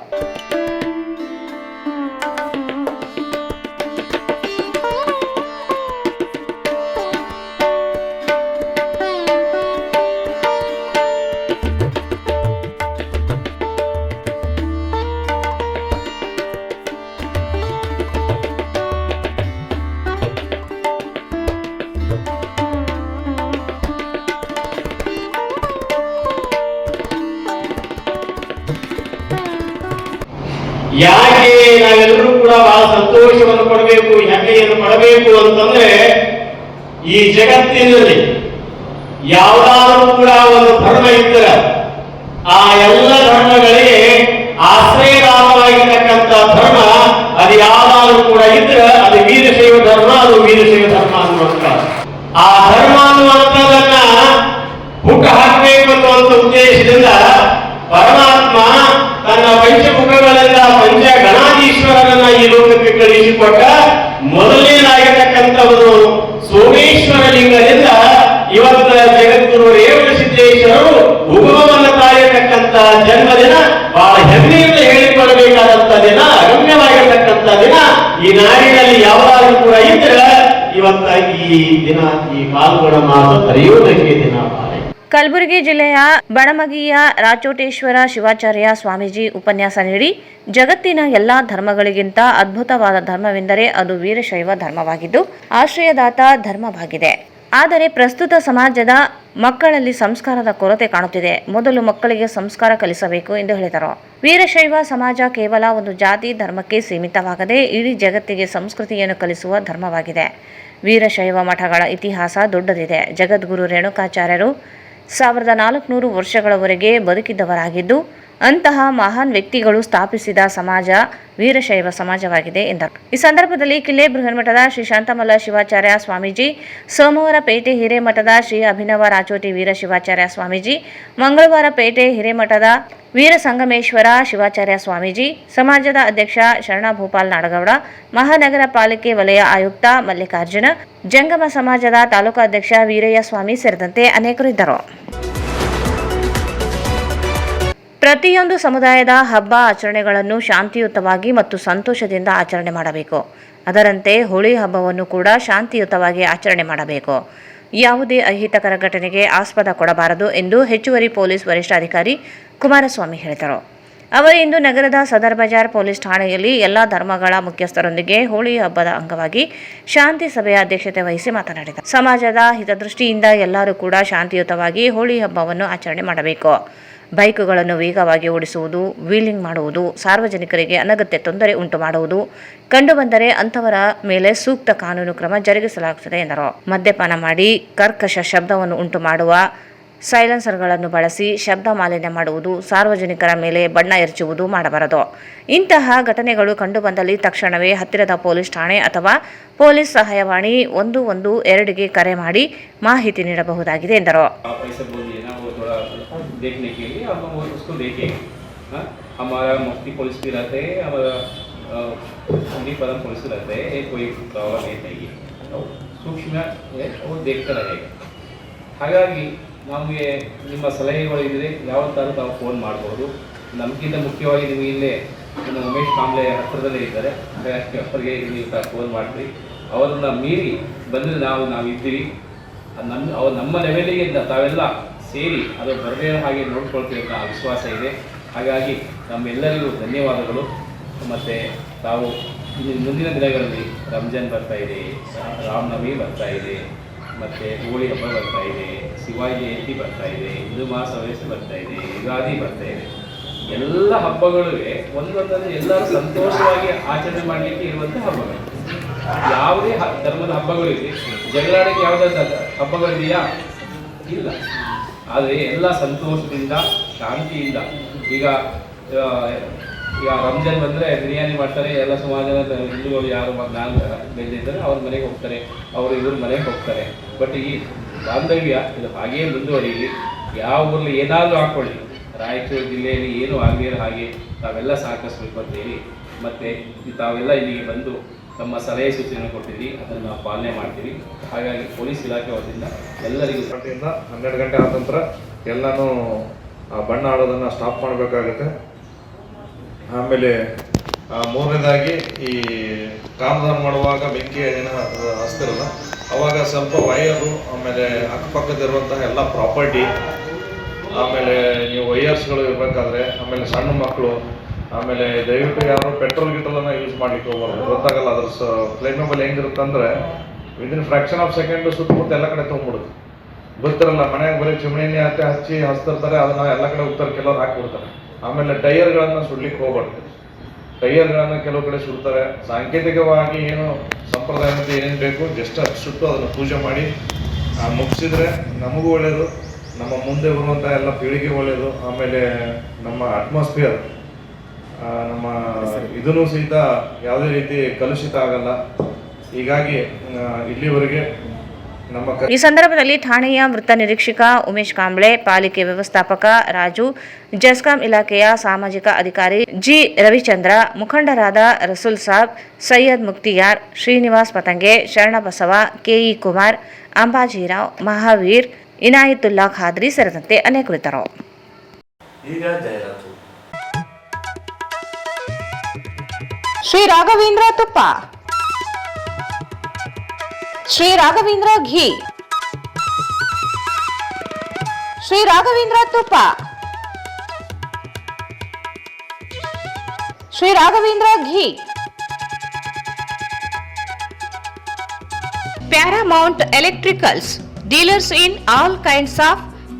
ಯಾಕೆ ನಾವೆಲ್ಲರೂ ಕೂಡ ಬಹಳ ಸಂತೋಷವನ್ನು ಪಡಬೇಕು, ಹೆಮ್ಮೆಯನ್ನು ಪಡಬೇಕು ಅಂತಂದ್ರೆ, ಈ ಜಗತ್ತಿನಲ್ಲಿ ಯಾವುದಾದ್ರೂ ಕೂಡ ಒಂದು ಧರ್ಮ ಇದ್ದರೆ ಆ ಎಲ್ಲ ಧರ್ಮಗಳಿಗೆ ಆಶ್ರಯದಾನವಾಗಿರ್ತಕ್ಕಂಥ ಧರ್ಮ ಅದು ಯಾವ್ದಾದ್ರೂ ಕೂಡ ಇದ್ರೆ ಅದು ವೀರಶೈವ ಧರ್ಮ, ಅದು ವೀರಶೈವ ಧರ್ಮ ಅನ್ನುವಂಥ ಆ ಧರ್ಮ ಅನ್ನುವಂಥದನ್ನ ಹುಟ್ಟು ಹಾಕಬೇಕು ಅನ್ನುವಂಥ ಉದ್ದೇಶದಿಂದ ಪರಮಾತ್ಮ ತನ್ನ ಪಂಚಮುಖಗಳಿಂದ ಪಂಚಗಣಾಧೀಶ್ವರರನ್ನ ಈ ಲೋಕಕ್ಕೆ ಕಳಿಸಿಕೊಟ್ಟ. ಮೊದಲನೇದಾಗಿರ್ತಕ್ಕಂಥವರು ಸೋಮೇಶ್ವರ ಲಿಂಗದಿಂದ ಇವತ್ತ ಜಗದ್ಗುರು ರೇವಣ ಸಿದ್ದೇಶ್ವರರು ಉಗಮವನ್ನು ತಾಳಿರತಕ್ಕಂಥ ಜನ್ಮದಿನ ಬಹಳ ಹೆಮ್ಮೆಯಿಂದ ಹೇಳಿಕೊಳ್ಳಬೇಕಾದಂತ ದಿನ, ರಮ್ಯವಾಗಿರ್ತಕ್ಕಂಥ ದಿನ. ಈ ನಾಡಿನಲ್ಲಿ ಯಾವುದಾದ್ರೂ ಕೂಡ ಇದ್ರೆ ಇವತ್ತ ಈ ದಿನ, ಈ ಪಾಲ್ಗೊಣ ಮಾಸ ಕರೆಯುವುದಕ್ಕೆ ದಿನ. ಕಲಬುರಗಿ ಜಿಲ್ಲೆಯ ಬಡಮಗಿಯ ರಾಚೋಟೇಶ್ವರ ಶಿವಾಚಾರ್ಯ ಸ್ವಾಮೀಜಿ ಉಪನ್ಯಾಸ ನೀಡಿ, ಜಗತ್ತಿನ ಎಲ್ಲಾ ಧರ್ಮಗಳಿಗಿಂತ ಅದ್ಭುತವಾದ ಧರ್ಮವೆಂದರೆ ಅದು ವೀರಶೈವ ಧರ್ಮವಾಗಿದ್ದು ಆಶ್ರಯದಾತ ಧರ್ಮವಾಗಿದೆ. ಆದರೆ ಪ್ರಸ್ತುತ ಸಮಾಜದ ಮಕ್ಕಳಲ್ಲಿ ಸಂಸ್ಕಾರದ ಕೊರತೆ ಕಾಣುತ್ತಿದೆ. ಮೊದಲು ಮಕ್ಕಳಿಗೆ ಸಂಸ್ಕಾರ ಕಲಿಸಬೇಕು ಎಂದು ಹೇಳಿದರು. ವೀರಶೈವ ಸಮಾಜ ಕೇವಲ ಒಂದು ಜಾತಿ ಧರ್ಮಕ್ಕೆ ಸೀಮಿತವಾಗದೆ ಇಡೀ ಜಗತ್ತಿಗೆ ಸಂಸ್ಕೃತಿಯನ್ನು ಕಲಿಸುವ ಧರ್ಮವಾಗಿದೆ. ವೀರಶೈವ ಮಠಗಳ ಇತಿಹಾಸ ದೊಡ್ಡದಿದೆ. ಜಗದ್ಗುರು ರೇಣುಕಾಚಾರ್ಯರು 1400 ವರ್ಷಗಳವರೆಗೆ ಬದುಕಿದ್ದವರಾಗಿದ್ದು ಅಂತಹ ಮಹಾನ್ ವ್ಯಕ್ತಿಗಳು ಸ್ಥಾಪಿಸಿದ ಸಮಾಜ ವೀರಶೈವ ಸಮಾಜವಾಗಿದೆ ಎಂದರು. ಈ ಸಂದರ್ಭದಲ್ಲಿ ಕಿಲ್ಲೆ ಬೃಹನ್ಮಠದ ಶ್ರೀ ಶಾಂತಮಲ್ಲ ಶಿವಾಚಾರ್ಯ ಸ್ವಾಮೀಜಿ, ಸೋಮವಾರಪೇಟೆ ಹಿರೇಮಠದ ಶ್ರೀ ಅಭಿನವ ರಾಚೋಟಿ ವೀರ ಶಿವಾಚಾರ್ಯ ಸ್ವಾಮೀಜಿ, ಮಂಗಳವಾರಪೇಟೆ ಹಿರೇಮಠದ ವೀರ ಸಂಗಮೇಶ್ವರ ಶಿವಾಚಾರ್ಯ ಸ್ವಾಮೀಜಿ, ಸಮಾಜದ ಅಧ್ಯಕ್ಷ ಶರಣ ಭೂಪಾಲ್ ನಾಡಗೌಡ, ಮಹಾನಗರ ಪಾಲಿಕೆ ವಲಯ ಆಯುಕ್ತ ಮಲ್ಲಿಕಾರ್ಜುನ, ಜಂಗಮ ಸಮಾಜದ ತಾಲೂಕು ಅಧ್ಯಕ್ಷ ವೀರಯ್ಯ ಸ್ವಾಮಿ ಸೇರಿದಂತೆ ಅನೇಕರು ಇದ್ದರು. ಪ್ರತಿಯೊಂದು ಸಮುದಾಯದ ಹಬ್ಬ ಆಚರಣೆಗಳನ್ನು ಶಾಂತಿಯುತವಾಗಿ ಮತ್ತು ಸಂತೋಷದಿಂದ ಆಚರಣೆ ಮಾಡಬೇಕು. ಅದರಂತೆ ಹೋಳಿ ಹಬ್ಬವನ್ನು ಕೂಡ ಶಾಂತಿಯುತವಾಗಿ ಆಚರಣೆ ಮಾಡಬೇಕು. ಯಾವುದೇ ಅಹಿತಕರ ಘಟನೆಗೆ ಆಸ್ಪದ ಕೊಡಬಾರದು ಎಂದು ಹೆಚ್ಚುವರಿ ಪೊಲೀಸ್ ವರಿಷ್ಠಾಧಿಕಾರಿ ಕುಮಾರಸ್ವಾಮಿ ಹೇಳಿದರು. ಅವರು ಇಂದು ನಗರದ ಸದರ್ ಬಜಾರ್ ಪೊಲೀಸ್ ಠಾಣೆಯಲ್ಲಿ ಎಲ್ಲ ಧರ್ಮಗಳ ಮುಖ್ಯಸ್ಥರೊಂದಿಗೆ ಹೋಳಿ ಹಬ್ಬದ ಅಂಗವಾಗಿ ಶಾಂತಿ ಸಭೆಯ ಅಧ್ಯಕ್ಷತೆ ವಹಿಸಿ ಮಾತನಾಡಿದರು. ಸಮಾಜದ ಹಿತದೃಷ್ಟಿಯಿಂದ ಎಲ್ಲರೂ ಕೂಡ ಶಾಂತಿಯುತವಾಗಿ ಹೋಳಿ ಹಬ್ಬವನ್ನು ಆಚರಣೆ ಮಾಡಬೇಕು. ಬೈಕುಗಳನ್ನು ವೇಗವಾಗಿ ಓಡಿಸುವುದು, ವೀಲಿಂಗ್ ಮಾಡುವುದು, ಸಾರ್ವಜನಿಕರಿಗೆ ಅನಗತ್ಯ ತೊಂದರೆ ಉಂಟು ಮಾಡುವುದು ಕಂಡುಬಂದರೆ ಅಂಥವರ ಮೇಲೆ ಸೂಕ್ತ ಕಾನೂನು ಕ್ರಮ ಜರುಗಿಸಲಾಗುತ್ತದೆ ಎಂದರು. ಮದ್ಯಪಾನ ಮಾಡಿ ಕರ್ಕಶ ಶಬ್ದವನ್ನು ಉಂಟು ಮಾಡುವ ಸೈಲೆನ್ಸರ್ಗಳನ್ನು ಬಳಸಿ ಶಬ್ದ ಮಾಲಿನ್ಯ ಮಾಡುವುದು, ಸಾರ್ವಜನಿಕರ ಮೇಲೆ ಬಣ್ಣ ಎರಚುವುದು ಮಾಡಬಾರದು. ಇಂತಹ ಘಟನೆಗಳು ಕಂಡುಬಂದಲ್ಲಿ ತಕ್ಷಣವೇ ಹತ್ತಿರದ ಪೊಲೀಸ್ ಠಾಣೆ ಅಥವಾ ಪೊಲೀಸ್ ಸಹಾಯವಾಣಿ 112ಗೆ ಕರೆ ಮಾಡಿ ಮಾಹಿತಿ ನೀಡಬಹುದಾಗಿದೆ ಎಂದರು. हमारा मुफ्ती पुलिस भी रहते हैं, हमारा हिंदी पदम पुलिस रहते हैं, ये कोई प्रॉब्लम नहीं चाहिए, सूक्ष्म है वो देखता रहेगा. ಹಾಗಾಗಿ ನಮಗೆ ನಿಮ್ಮ ಸಲಹೆಗಳಿದ್ರೆ ಯಾವತ್ತಾದ್ರೂ ತಾವು ಫೋನ್ ಮಾಡ್ಬೋದು. ನಮಗಿಂತ ಮುಖ್ಯವಾಗಿ ನೀವು ಇಲ್ಲೇ ನಮ್ಮ ಉಮೇಶ್ ಕಾಂಬ್ಳೆ ಹತ್ತಿರದಲ್ಲೇ ಇದ್ದಾರೆ, ಹಾಗಾಗಿ ಅವರಿಗೆ ನೀವು ಫೋನ್ ಮಾಡಿರಿ. ಅವರನ್ನು ಮೀರಿ ಬಂದರೆ ನಾವು ಇದ್ದೀವಿ. ನಮ್ಮ ಲೆವೆಲಿಗೆ ತಾವೆಲ್ಲ ಸೇರಿ ಅದು ಬರದೇ ಹಾಗೆ ನೋಡ್ಕೊಳ್ತೀವಿ ಅಂತ ವಿಶ್ವಾಸ ಇದೆ. ಹಾಗಾಗಿ ನಮ್ಮೆಲ್ಲರಿಗೂ ಧನ್ಯವಾದಗಳು. ಮತ್ತು ತಾವು ಮುಂದಿನ ದಿನಗಳಲ್ಲಿ ರಂಜಾನ್ ಬರ್ತಾ ಇದೆ, ರಾಮನವಮಿ ಬರ್ತಾ ಇದೆ, ಮತ್ತು ಹೋಳಿ ಹಬ್ಬ ಬರ್ತಾ ಇದೆ, ಶಿವಾಜಿ ಜಯಂತಿ ಬರ್ತಾ ಇದೆ, ಹಿಂದೂ ಮಹಾಸವೇಶ ಬರ್ತಾ ಇದೆ, ಯುಗಾದಿ ಬರ್ತಾ ಇದೆ. ಎಲ್ಲ ಹಬ್ಬಗಳಿಗೆ ಒಂದೊಂದನ್ನು ಎಲ್ಲರೂ ಸಂತೋಷವಾಗಿ ಆಚರಣೆ ಮಾಡಲಿಕ್ಕೆ ಇರುವಂಥ ಹಬ್ಬಗಳು. ಯಾವುದೇ ಧರ್ಮದ ಹಬ್ಬಗಳಿದೆ, ಜಗಳಾಡಕ್ಕೆ ಯಾವುದಾದ ಹಬ್ಬಗಳಿದೆಯಾ? ಇಲ್ಲ. ಆದರೆ ಎಲ್ಲ ಸಂತೋಷದಿಂದ ಶಾಂತಿಯಿಂದ ಈಗ ರಂಜಾನ್ ಬಂದರೆ ಬಿರಿಯಾನಿ ಮಾಡ್ತಾರೆ, ಎಲ್ಲ ಸಮಾಜದ ಹಿಂದೂಗಳು ಯಾರು ನಾನು ಬೆಳೆದಿದ್ದಾರೆ ಅವ್ರ ಮನೆಗೆ ಹೋಗ್ತಾರೆ, ಅವರು ಇವ್ರ ಮನೆಗೆ ಹೋಗ್ತಾರೆ. ಬಟ್ ಈ ಬಾಂಧವ್ಯ ಇದು ಹಾಗೇ ಮುಂದುವರಿಯಲಿ. ಯಾವ ಊರಲ್ಲಿ ಏನಾದರೂ ಹಾಕ್ಕೊಳ್ಳಿ, ರಾಯಚೂರು ಜಿಲ್ಲೆಯಲ್ಲಿ ಏನು ಆಗಲಿರೋ ಹಾಗೆ ತಾವೆಲ್ಲ ಸಹಕರಿಸಬೇಕು ಅಂತ ಹೇಳಿ, ಮತ್ತು ತಾವೆಲ್ಲ ಇಲ್ಲಿಗೆ ಬಂದು ತಮ್ಮ ಸಲಹೆ ಸೂಚನೆ ಕೊಟ್ಟಿದ್ದೀವಿ, ಅದನ್ನು ನಾವು ಪಾಲನೆ ಮಾಡ್ತೀವಿ. ಹಾಗಾಗಿ ಪೊಲೀಸ್ ಇಲಾಖೆ ವತಿಯಿಂದ ಎಲ್ಲರಿಗೂ 12 ಗಂಟೆ ಆದ ನಂತರ ಎಲ್ಲನೂ ಬಣ್ಣ ಆಡೋದನ್ನು ಸ್ಟಾಪ್ ಮಾಡಬೇಕಾಗುತ್ತೆ. ಆಮೇಲೆ ಮೂರನೇದಾಗಿ ಈ ಕಾಮದಾನ ಮಾಡುವಾಗ ಬೆಂಕಿ ಏನು ಹಚ್ತಿರಲ್ಲ, ಅವಾಗ ಸ್ವಲ್ಪ ವೈಯರು, ಆಮೇಲೆ ಅಕ್ಕಪಕ್ಕದಿರುವಂತಹ ಎಲ್ಲ ಪ್ರಾಪರ್ಟಿ, ಆಮೇಲೆ ನೀವು ವೈಯರ್ಸ್ಗಳು ಇರಬೇಕಾದ್ರೆ, ಆಮೇಲೆ ಸಣ್ಣ ಮಕ್ಕಳು, ಆಮೇಲೆ ದಯವಿಟ್ಟು ಯಾರು ಪೆಟ್ರೋಲ್ ಗಿಟ್ರೋಲನ್ನು ಯೂಸ್ ಮಾಡ್ಲಿಕ್ಕೆ ಹೋಗ್ಬಾರ್ದು. ಗೊತ್ತಾಗಲ್ಲ ಅದ್ರ ಫ್ಲೇಮೇಬಲ್ ಹೆಂಗಿರುತ್ತೆ ಅಂದರೆ ವಿದಿನ್ ಫ್ರಾಕ್ಷನ್ ಆಫ್ ಸೆಕೆಂಡ್ ಸುತ್ತಮುತ್ತ ಎಲ್ಲ ಕಡೆ ತೊಗೊಂಡ್ಬಿಡುತ್ತೆ. ಗೊತ್ತಿರಲ್ಲ, ಮನೆಯಾಗ ಬರೀ ಚಿಮಣಿನೇ ಹಚ್ತಿರ್ತಾರೆ, ಅದನ್ನು ಎಲ್ಲ ಕಡೆ ಹೋಗ್ತಾರೆ, ಕೆಲವ್ರು ಹಾಕಿಬಿಡ್ತಾರೆ. ಆಮೇಲೆ ಟೈಯರ್ಗಳನ್ನು ಸುಡ್ಲಿಕ್ಕೆ ಹೋಗ್ಬಾರ್ದು. ಟೈಯರ್ಗಳನ್ನು ಕೆಲವು ಕಡೆ ಸುಡ್ತಾರೆ. ಸಾಂಕೇತಿಕವಾಗಿ ಏನು ಸಂಪ್ರದಾಯ ಅಂತ ಏನೇನು ಬೇಕು ಜಸ್ಟ್ ಅದು ಸುಟ್ಟು ಅದನ್ನು ಪೂಜೆ ಮಾಡಿ ಮುಗಿಸಿದ್ರೆ ನಮಗೂ ಒಳ್ಳೆಯದು, ನಮ್ಮ ಮುಂದೆ ಬರುವಂಥ ಎಲ್ಲ ಪೀಳಿಗೆ ಒಳ್ಳೆಯದು. ಆಮೇಲೆ ನಮ್ಮ ಅಟ್ಮಾಸ್ಫಿಯರ್, ನಮ್ಮ ಇದನ್ನು ಸಹಿತ ಯಾವುದೇ ರೀತಿ ಕಲುಷಿತ ಆಗಲ್ಲ. ಹೀಗಾಗಿ ಇಲ್ಲಿವರೆಗೆ ಈ ಸಂದರ್ಭದಲ್ಲಿ ಠಾಣೆಯ ವೃತ್ತ ನಿರೀಕ್ಷಕ ಉಮೇಶ್ ಕಾಂಬ್ಳೆ, ಪಾಲಿಕೆ ವ್ಯವಸ್ಥಾಪಕ ರಾಜು, ಜಸ್ಕಾಂ ಇಲಾಖೆಯ ಸಾಮಾಜಿಕ ಅಧಿಕಾರಿ ಜಿ ರವಿಚಂದ್ರ, ಮುಖಂಡರಾದ ರಸೂಲ್ ಸಾಬ್, ಸೈಯದ್ ಮುಕ್ತಿಯಾರ್, ಶ್ರೀನಿವಾಸ್ ಪತಂಗೆ, ಶರಣಬಸವ, ಕೆಇ ಕುಮಾರ್, ಅಂಬಾಜಿರಾವ್, ಮಹಾವೀರ್, ಇನಾಯತುಲ್ಲಾ ಖಾದ್ರಿ ಸೇರಿದಂತೆ ಅನೇಕರಿದ್ದರು. ಈಗ ಜಾಹೀರಾತು. ಶ್ರೀ ರಾಘವೇಂದ್ರ ತುಪ್ಪ, ಶ್ರೀ ರಾಘವೇಂದ್ರ ಘೀ, ಶ್ರೀ ರಾಘವೇಂದ್ರ ತುಪ್ಪ, ಶ್ರೀ ರಾಘವೇಂದ್ರ ಘೀ, Paramount Electricals, dealers in all kinds of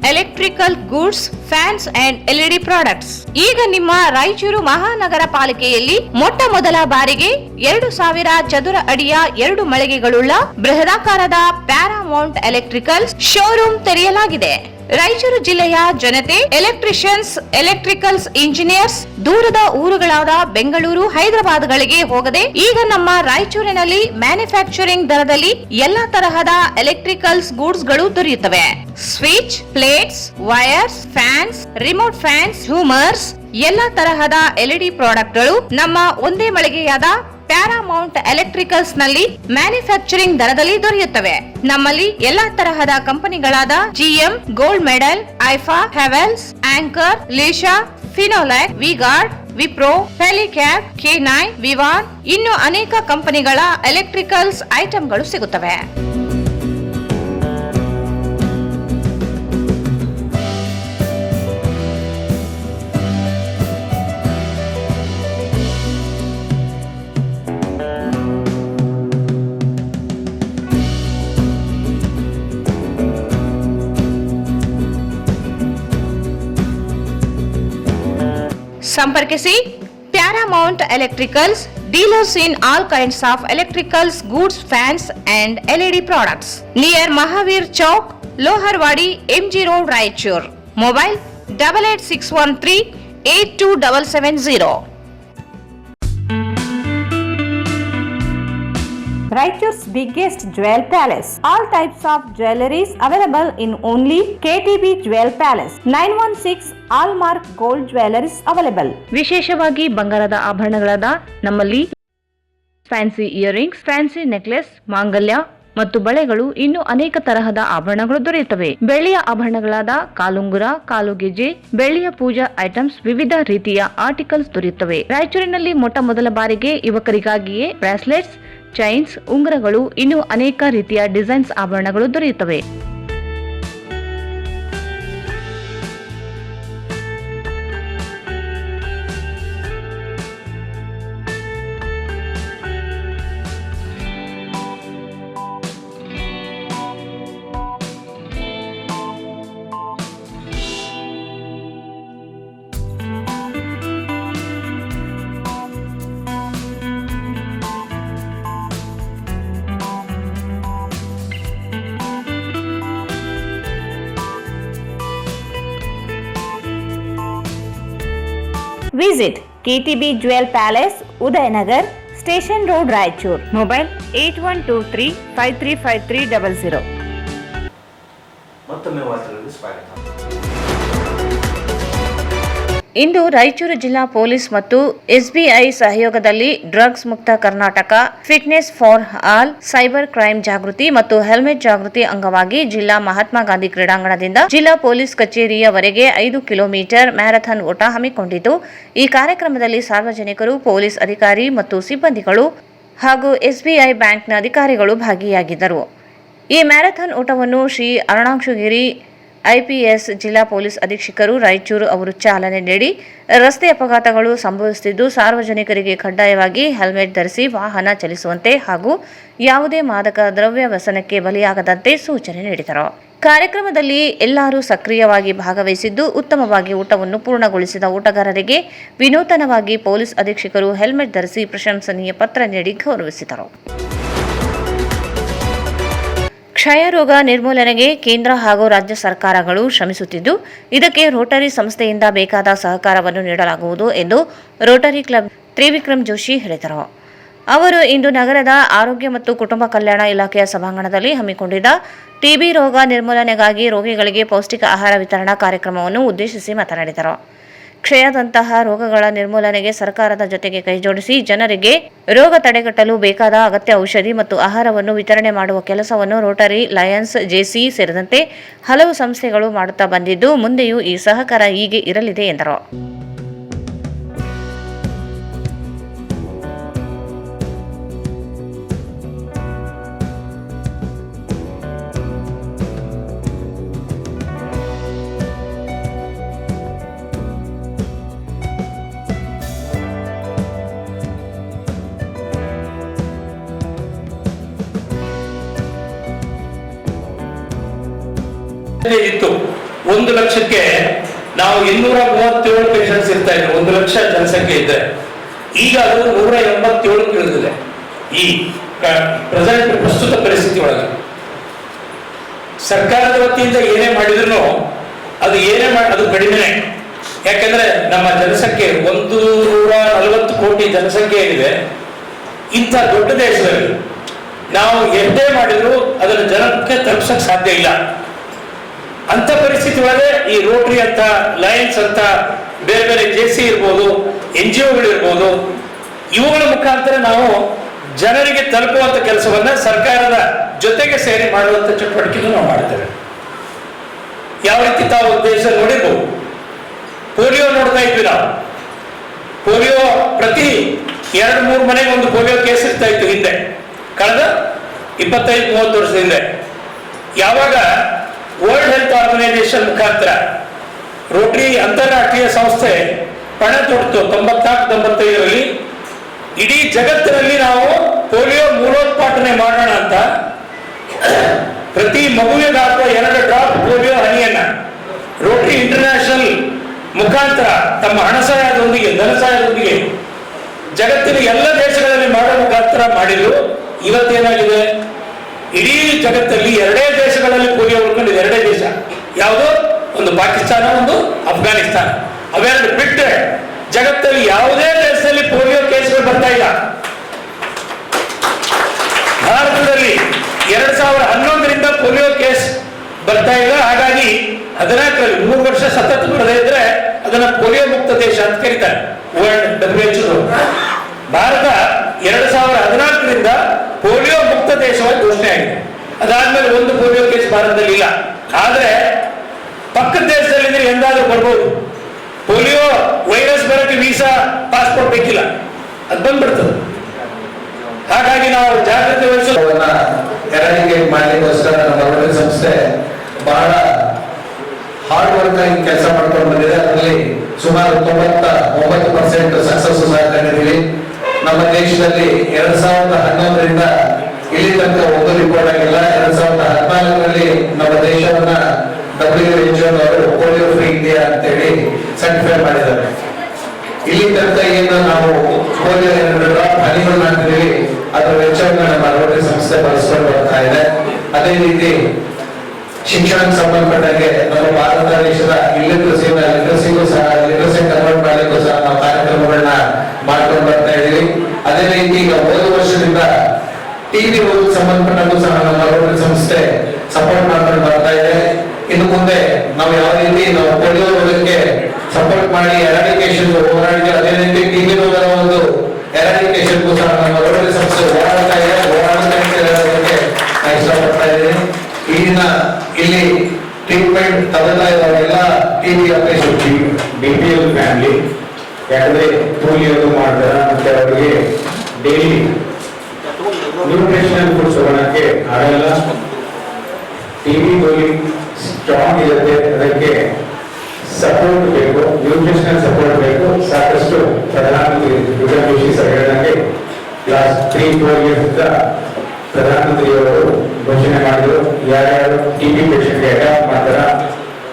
electrical goods, fans and LED products. ಈಗ ನಿಮ್ಮ ರಾಯಚೂರು ಮಹಾನಗರ ಪಾಲಿಕೆಯಲ್ಲಿ ಮೊಟ್ಟ ಮೊದಲ ಬಾರಿಗೆ 2000 ಚದುರ ಅಡಿಯ 2 ಮಳಿಗೆಗಳುಳ್ಳ ಬೃಹದಾಕಾರದ ಪ್ಯಾರಾಮೌಂಟ್ ಎಲೆಕ್ಟ್ರಿಕಲ್ಸ್ ಶೋರೂಮ್ ತೆರೆಯಲಾಗಿದೆ. ರಾಯಚೂರು ಜಿಲ್ಲೆಯ ಜನತೆ, ಎಲೆಕ್ಟ್ರಿಷಿಯನ್ಸ್, ಎಲೆಕ್ಟ್ರಿಕಲ್ಸ್ ಇಂಜಿನಿಯರ್ಸ್ ದೂರದ ಊರುಗಳಾದ ಬೆಂಗಳೂರು, ಹೈದರಾಬಾದ್ಗಳಿಗೆ ಹೋಗದೆ ಈಗ ನಮ್ಮ ರಾಯಚೂರಿನಲ್ಲಿ ಮ್ಯಾನುಫ್ಯಾಕ್ಚರಿಂಗ್ ದರದಲ್ಲಿ ಎಲ್ಲಾ ತರಹದ ಎಲೆಕ್ಟ್ರಿಕಲ್ಸ್ ಗೂಡ್ಸ್ ಗಳು ದೊರೆಯುತ್ತವೆ. Switch, plates, wires, fans, remote fans, ಹ್ಯೂಮರ್ಸ್, ಎಲ್ಲಾ ತರಹದ ಎಲ್ಇಡಿ ಪ್ರಾಡಕ್ಟ್ಗಳು ನಮ್ಮ ಒಂದೇ ಮಳಿಗೆಯಾದ ಪ್ಯಾರಾಮೌಂಟ್ ಎಲೆಕ್ಟ್ರಿಕಲ್ಸ್ ನಲ್ಲಿ ಮ್ಯಾನುಫ್ಯಾಕ್ಚರಿಂಗ್ ದರದಲ್ಲಿ ದೊರೆಯುತ್ತವೆ. ನಮ್ಮಲ್ಲಿ ಎಲ್ಲಾ ತರಹದ ಕಂಪನಿಗಳಾದ ಜಿಎಂ, ಗೋಲ್ಡ್ ಮೆಡಲ್, ಐಫಾ, ಹೆವೆಲ್ಸ್, ಆಂಕರ್, ಲೀಶಾ, ಫಿನೋಲೆಕ್, ವಿಗಾರ್ಡ್, ವಿಪ್ರೋ, ಫೆಲಿಕ್ಯಾಪ್, K9, ವಿವಾನ್ ಇನ್ನು ಅನೇಕ ಕಂಪನಿಗಳ ಎಲೆಕ್ಟ್ರಿಕಲ್ಸ್ ಐಟಂಗಳು ಸಿಗುತ್ತವೆ. ಸಂಪರ್ಕಿಸಿ Paramount electricals, dealers in all kinds of electricals goods, fans and LED products near Mahavir Chowk, Loharwadi, MG Road, Raichur. Mobile 8861382770. Raichur's biggest jewel palace. All types of jewelries available in only KTB Jewel Palace. 916 Allmark Gold Jewelries available. ವಿಶೇಷವಾಗಿ ಬಂಗಾರದ ಆಭರಣಗಳಾದ ನಮ್ಮಲ್ಲಿ fancy earrings, fancy necklace, ಮಾಂಗಲ್ಯ ಮತ್ತು ಬಳೆಗಳು ಇನ್ನೂ ಅನೇಕ ತರಹದ ಆಭರಣಗಳು ದೊರೆಯುತ್ತವೆ. ಬೆಳ್ಳಿಯ ಆಭರಣಗಳಾದ ಕಾಲುಂಗುರ, ಕಾಲುಗೆಜೆ, ಬೆಳ್ಳಿಯ ಪೂಜಾ ಐಟಮ್ಸ್, ವಿವಿಧ ರೀತಿಯ ಆರ್ಟಿಕಲ್ಸ್ ದೊರೆಯುತ್ತವೆ. ರಾಯಚೂರಿನಲ್ಲಿ ಮೊದಲ ಬಾರಿಗೆ ಯುವಕರಿಗಾಗಿಯೇ ಬ್ರಾಸ್ಲೆಟ್ಸ್, ಚೈನ್ಸ್, ಉಂಗುರಗಳು, ಇನ್ನೂ ಅನೇಕ ರೀತಿಯ ಡಿಸೈನ್ಸ್ ಆಭರಣಗಳು ದೊರೆಯುತ್ತವೆ. Visit KTB Jewel Palace, Udayanagar, Station Road, Raichur. Mobile 8123535300. ಮತ್ತೊಮ್ಮೆ ವಾರ್ತೆಗಳಿಗೆ ಸ್ವಾಗತ. ಇಂದು ರಾಯಚೂರು ಜಿಲ್ಲಾ ಪೊಲೀಸ್ ಮತ್ತು SBI ಸಹಯೋಗದಲ್ಲಿ ಡ್ರಗ್ಸ್ ಮುಕ್ತ Karnataka, fitness for all, cyber crime ಜಾಗೃತಿ ಮತ್ತು ಹೆಲ್ಮೆಟ್ ಜಾಗೃತಿ ಅಂಗವಾಗಿ ಜಿಲ್ಲಾ ಮಹಾತ್ಮ ಗಾಂಧಿ ಕ್ರೀಡಾಂಗಣದಿಂದ ಜಿಲ್ಲಾ ಪೊಲೀಸ್ ಕಚೇರಿಯವರೆಗೆ 5 ಕಿಲೋಮೀಟರ್ ಮ್ಯಾರಥಾನ್ ಓಟ ಹಮ್ಮಿಕೊಂಡಿತು. ಈ ಕಾರ್ಯಕ್ರಮದಲ್ಲಿ ಸಾರ್ವಜನಿಕರು, ಪೊಲೀಸ್ ಅಧಿಕಾರಿ ಮತ್ತು ಸಿಬ್ಬಂದಿಗಳು ಹಾಗೂ SBI ಬ್ಯಾಂಕ್ನ ಅಧಿಕಾರಿಗಳು ಭಾಗಿಯಾಗಿದ್ದರು. ಈ ಮ್ಯಾರಥಾನ್ ಓಟವನ್ನು ಶ್ರೀ ಅರುಣಾಕ್ಷಗಿರಿ IPS ಜಿಲ್ಲಾ ಪೊಲೀಸ್ ಅಧೀಕ್ಷಕರು ರಾಯಚೂರು ಅವರು ಚಾಲನೆ ನೀಡಿ, ರಸ್ತೆ ಅಪಘಾತಗಳು ಸಂಭವಿಸುತ್ತಿದ್ದು ಸಾರ್ವಜನಿಕರಿಗೆ ಕಡ್ಡಾಯವಾಗಿ ಹೆಲ್ಮೆಟ್ ಧರಿಸಿ ವಾಹನ ಚಲಿಸುವಂತೆ ಹಾಗೂ ಯಾವುದೇ ಮಾದಕ ದ್ರವ್ಯ ವ್ಯಸನಕ್ಕೆ ಬಲಿಯಾಗದಂತೆ ಸೂಚನೆ ನೀಡಿದರು. ಕಾರ್ಯಕ್ರಮದಲ್ಲಿ ಎಲ್ಲರೂ ಸಕ್ರಿಯವಾಗಿ ಭಾಗವಹಿಸಿದ್ದು ಉತ್ತಮವಾಗಿ ಊಟವನ್ನು ಪೂರ್ಣಗೊಳಿಸಿದ ಊಟಗಾರರಿಗೆ ವಿನೂತನವಾಗಿ ಪೊಲೀಸ್ ಅಧೀಕ್ಷಕರು ಹೆಲ್ಮೆಟ್ ಧರಿಸಿ ಪ್ರಶಂಸನೀಯ ಪತ್ರ ನೀಡಿ ಗೌರವಿಸಿದರು. ಕ್ಷಯರೋಗ ನಿರ್ಮೂಲನೆಗೆ ಕೇಂದ್ರ ಹಾಗೂ ರಾಜ್ಯ ಸರ್ಕಾರಗಳು ಶ್ರಮಿಸುತ್ತಿದ್ದು ಇದಕ್ಕೆ ರೋಟರಿ ಸಂಸ್ಥೆಯಿಂದ ಬೇಕಾದ ಸಹಕಾರವನ್ನು ನೀಡಲಾಗುವುದು ಎಂದು ರೋಟರಿ ಕ್ಲಬ್ ತ್ರಿವಿಕ್ರಮ್ ಜೋಶಿ ಹೇಳಿದರು. ಅವರು ಇಂದು ನಗರದ ಆರೋಗ್ಯ ಮತ್ತು ಕುಟುಂಬ ಕಲ್ಯಾಣ ಇಲಾಖೆಯ ಸಭಾಂಗಣದಲ್ಲಿ ಹಮ್ಮಿಕೊಂಡಿದ್ದ TB ರೋಗ ನಿರ್ಮೂಲನೆಗಾಗಿ ರೋಗಿಗಳಿಗೆ ಪೌಷ್ಟಿಕ ಆಹಾರ ವಿತರಣಾ ಕಾರ್ಯಕ್ರಮವನ್ನು ಉದ್ದೇಶಿಸಿ ಮಾತನಾಡಿದರು. ಕ್ಷಯದಂತಹ ರೋಗಗಳ ನಿರ್ಮೂಲನೆಗೆ ಸರ್ಕಾರದ ಜೊತೆಗೆ ಕೈಜೋಡಿಸಿ ಜನರಿಗೆ ರೋಗ ತಡೆಗಟ್ಟಲು ಬೇಕಾದ ಅಗತ್ಯ ಔಷಧಿ ಮತ್ತು ಆಹಾರವನ್ನು ವಿತರಣೆ ಮಾಡುವ ಕೆಲಸವನ್ನು ರೋಟರಿ, ಲಯನ್ಸ್, JC ಸೇರಿದಂತೆ ಹಲವು ಸಂಸ್ಥೆಗಳು ಮಾಡುತ್ತಾ ಬಂದಿದ್ದು ಮುಂದೆಯೂ ಈ ಸಹಕಾರ ಹೀಗೆ ಇರಲಿದೆ ಎಂದರು. ಇತ್ತು 1 ಲಕ್ಷಕ್ಕೆ ನಾವು 237 ಪೇಷಂಟ್ಸ್ ಇರ್ತಾ ಇದ್ರು. 1 ಲಕ್ಷ ಜನಸಂಖ್ಯೆ ಇದ್ದರೆ ಈಗ ಅದು 187 ಇಳಿದಿದೆ. ಈ ಪ್ರಸ್ತುತ ಪರಿಸ್ಥಿತಿ ಒಳಗೆ ಸರ್ಕಾರದ ವತಿಯಿಂದ ಏನೇ ಮಾಡಿದ್ರು ಅದು ಕಡಿಮೆನೆ. ಯಾಕಂದ್ರೆ ನಮ್ಮ ಜನಸಂಖ್ಯೆ 140 ಕೋಟಿ ಜನಸಂಖ್ಯೆ ಏನಿದೆ, ಇಂಥ ದೊಡ್ಡ ದೇಶದಲ್ಲಿ ನಾವು ಎಷ್ಟೇ ಮಾಡಿದ್ರು ಅದನ್ನು ಜನಕ್ಕೆ ತಲುಪಿಸಕ್ ಸಾಧ್ಯ ಇಲ್ಲ. ಅಂತ ಪರಿಸ್ಥಿತಿ ಒಳಗೆ ಈ ರೋಟರಿ ಅಂತ, ಲಯನ್ಸ್ ಅಂತ, ಬೇರೆ ಬೇರೆ JC ಇರ್ಬೋದು, NGOಗಳು ಇರ್ಬೋದು, ಇವುಗಳ ಮುಖಾಂತರ ನಾವು ಜನರಿಗೆ ತಲುಪುವಂತ ಕೆಲಸವನ್ನ ಸರ್ಕಾರದ ಜೊತೆಗೆ ಸೇರಿ ಮಾಡುವಂತ ಚಟುವಟಿಕೆಯನ್ನು ನಾವು ಮಾಡ್ತೇವೆ. ಯಾವ ರೀತಿ ತಾವು ದೇಶ ನೋಡಿರ್ಬೋದು, ಪೋಲಿಯೋ ನೋಡ್ತಾ ಇದ್ವಿ ನಾವು. ಪೋಲಿಯೋ ಪ್ರತಿ 2-3 ಮನೆಗೆ ಒಂದು ಪೋಲಿಯೋ ಕೇಸ್ ಇರ್ತಾ ಇತ್ತು ಹಿಂದೆ, ಕಳೆದ 25-30 ವರ್ಷದ ಹಿಂದೆ. ಯಾವಾಗ ವರ್ಲ್ಡ್ ಹೆಲ್ತ್ ಆರ್ಗನೈಸೇಷನ್ ಮುಖಾಂತರ ರೋಟರಿ ಅಂತಾರಾಷ್ಟ್ರೀಯ ಸಂಸ್ಥೆ ಪಣ ತೊಡ್ತು 94-95ರಲ್ಲಿ, ಇಡೀ ಜಗತ್ತಿನಲ್ಲಿ ನಾವು ಪೋಲಿಯೋ ಮೂಲೋತ್ಪಾಟನೆ ಮಾಡೋಣ ಅಂತ ಪ್ರತಿ ಮಗುವಿಗೆ ಹಾಕುವ 2 ಡ್ರಾಪ್ ಪೋಲಿಯೋ ಹನಿಯನ್ನ ರೋಟರಿ ಇಂಟರ್ನ್ಯಾಷನಲ್ ಮುಖಾಂತರ ತಮ್ಮ ಹಣ ಸಹಾಯದೊಂದಿಗೆ ಧನ ಸಹಾಯದೊಂದಿಗೆ ಜಗತ್ತಿನ ಎಲ್ಲ ದೇಶಗಳಲ್ಲಿ ಮಾಡೋ ಮುಖಾಂತರ ಮಾಡಿದ್ರು. ಇವತ್ತೇನಾಗಿದೆ, ಇಡೀ ಜಗತ್ತಲ್ಲಿ 2 ದೇಶಗಳಲ್ಲಿ ಪೋಲಿಯೋ ಉಳ್ಕೊಂಡಿದೆ. 2 ದೇಶ ಯಾವುದು? ಒಂದು ಪಾಕಿಸ್ತಾನ, ಒಂದು ಅಫ್ಘಾನಿಸ್ತಾನ. ಅವೆರಡು ಬಿಟ್ಟರೆ ಜಗತ್ತಲ್ಲಿ ಯಾವುದೇ ದೇಶದಲ್ಲಿ ಪೋಲಿಯೋ ಕೇಸ್ಗಳು ಬರ್ತಾ ಇಲ್ಲ. ಭಾರತದಲ್ಲಿ 2011ರಿಂದ ಪೋಲಿಯೋ ಕೇಸ್ ಬರ್ತಾ ಇಲ್ಲ. ಹಾಗಾಗಿ 14ರಲ್ಲಿ 3 ವರ್ಷ ಸತತ ಬರದೇ ಇದ್ರೆ ಅದನ್ನ ಪೋಲಿಯೋ ಮುಕ್ತ ದೇಶ ಅಂತ ಕರೀತಾರೆ ವರ್ಲ್ಡ್ WHO. ಭಾರತ 2014ರಿಂದ ಪೋಲಿಯೋ ಮುಕ್ತ ದೇಶವಾಗಿ ಘೋಷಣೆ ಆಗಿದೆ. ಅದಾದ್ಮೇಲೆ ಒಂದು ಪೋಲಿಯೋ ಕೇಸ್ ಭಾರತದಲ್ಲಿ ಇಲ್ಲ. ಆದ್ರೆ ಪಕ್ಕದ ದೇಶದಲ್ಲಿ ಎಂದಾದ್ರೂ ಬರ್ಬೋದು. ಪೋಲಿಯೋ ವೈರಸ್ ಬರೋಕ್ಕೆ ವೀಸಾ ಪಾಸ್ಪೋರ್ಟ್ ಬೇಕಿಲ್ಲ, ಅದು ಬಂದ್ಬಿಡ್ತದೆ. ಹಾಗಾಗಿ ನಾವು ಜಾಗ್ರತೆ ವಹಿಸೋದನ್ನ ಎರಾಡಿಕೇಟ್ ಮಾಡಲಿಕ್ಕೋಸ್ಕರ ನಮ್ಮ ರೋಟರಿ ಸಂಸ್ಥೆ ಬಹಳ ಹಾರ್ಡ್ ವರ್ಕ್ ಆಗಿ ಕೆಲಸ ಮಾಡ್ಕೊಂಡು ಬಂದಿದೆ. ಅದರಲ್ಲಿ ಸುಮಾರು 99% ಸಕ್ಸಸ್ ಸಹ ಕಂಡಿದ್ದೀವಿ. ನಮ್ಮ ದೇಶದಲ್ಲಿ 2011ರಿಂದ ಇಲ್ಲಿ ತನಕ ಒಂದು ರಿಪೋರ್ಟ್ ಆಗಿಲ್ಲ. 2014ರಲ್ಲಿ ನಮ್ಮ ದೇಶವನ್ನ WHO ಅವರು ಪೋಲಿಯೋ ಫ್ರೀ ಇಂಡಿಯಾ ಅಂತೇಳಿ ಸರ್ಟಿಫೈ ಮಾಡಿದ್ದಾರೆ. ಇಲ್ಲಿ ತನಕ ಏನು ನಾವು ಪೋಲಿಯೋ ಡ್ರಾಪ್ ಹನಿಗಳು ಮಾಡ್ತಿದ್ದೀವಿ, ಅದರ ವೆಚ್ಚವನ್ನು ನಮ್ಮ ರೋಟರಿ ಸಂಸ್ಥೆ ಬಳಸ್ಕೊಂಡು ಬರ್ತಾ ಇದೆ. ಅದೇ ರೀತಿ ಶಿಕ್ಷಣಕ್ಕೆ ಸಂಬಂಧಪಟ್ಟಂಗೆ ನಮ್ಮ ಭಾರತ ದೇಶದ ಲಿಟ್ರಸಿಗೂ ಸಹ ಲಿಟ್ರಸಿ ಕನ್ವರ್ಟ್ ಮಾಡಲಿಕ್ಕೂ ಸಹ ನಾವು ಕಾರ್ಯಕ್ರಮಗಳನ್ನ ಮಾಡ್ಕೊಂಡು ಬರ್ತಾ ಇದ್ದೀವಿ. ಅದೇ ರೀತಿ ಈಗ ಹೋದ ವರ್ಷದಿಂದ ಟಿವಿ ರೋಗಕ್ಕೆ ಸಂಬಂಧಪಟ್ಟಂಗೂ ಸಹ ನಮ್ಮ ರೋಟರಿ ಸಂಸ್ಥೆ ಸಪೋರ್ಟ್ ಮಾಡ್ಕೊಂಡು ಬರ್ತಾ ಇದೆ. ಇನ್ನು ಮುಂದೆ ನಾವು ಯಾವ ರೀತಿ ನಾವು ಪೋಲಿಯೋ ರೋಗಕ್ಕೆ ಸಪೋರ್ಟ್ ಮಾಡಿ ಎರಾಡಿಕೇಶನ್ ಹೋರಾಡಿದೆ, ಅದೇ ರೀತಿ ಟಿವಿ ರೋಗದ ಒಂದು ಎರಾಡಿಕೇಶನ್ಗೂ ಸಹ ನಮ್ಮ ರೋಟರಿ ಸಂಸ್ಥೆ ಹೋರಾಡ್ತಾ ಇದೆ. ಹೋರಾಡೋದಕ್ಕೆ ನಾನು ಇಷ್ಟಪಡ್ತಾ ಇದ್ದೀನಿ. ಈ ದಿನ ಇಲ್ಲಿ ಟ್ರೀಟ್ಮೆಂಟ್ ತಗೊಳ್ತಾ ಇರೋರೆಲ್ಲ ಟಿವಿ ಅಪೇಕ್ಷೆ BPL ಫ್ಯಾಮಿಲಿ, ಯಾಕಂದ್ರೆ ಪೋಲಿಯೋದು ಮಾಡ್ತಾರೆ ಮತ್ತೆ ಅವರಿಗೆ ಡೈಲಿ ನ್ಯೂಟ್ರಿಷನಲ್ ಫುಡ್ಸ್ ತಗೊಳಕ್ಕೆ ಆಗಲ್ಲ. ಟಿವಿ ಗೋಲಿ ಸ್ಟ್ರಾಂಗ್ ಇರುತ್ತೆ, ಅದಕ್ಕೆ ಸಪೋರ್ಟ್ ಬೇಕು, ನ್ಯೂಟ್ರಿಷನಲ್ ಸಪೋರ್ಟ್ ಬೇಕು. ಸಾಕಷ್ಟು ಪ್ರಧಾನಮಂತ್ರಿ ಯುಗಂಶಿ ಸರ್ ಹೇಳಿದಂಗೆ ಲಾಸ್ಟ್ 3-4 ಇಯರ್ಸ್ ಪ್ರಧಾನಮಂತ್ರಿಯವರು ಘೋಷಣೆ ಮಾಡಿದ್ರು, ಯಾರ್ಯಾರು ಟಿಬಿ ಪೇಷಂಟ್ಗೆ ಅಡಾಪ್ಟ್ ಮಾಡ್ತಾರ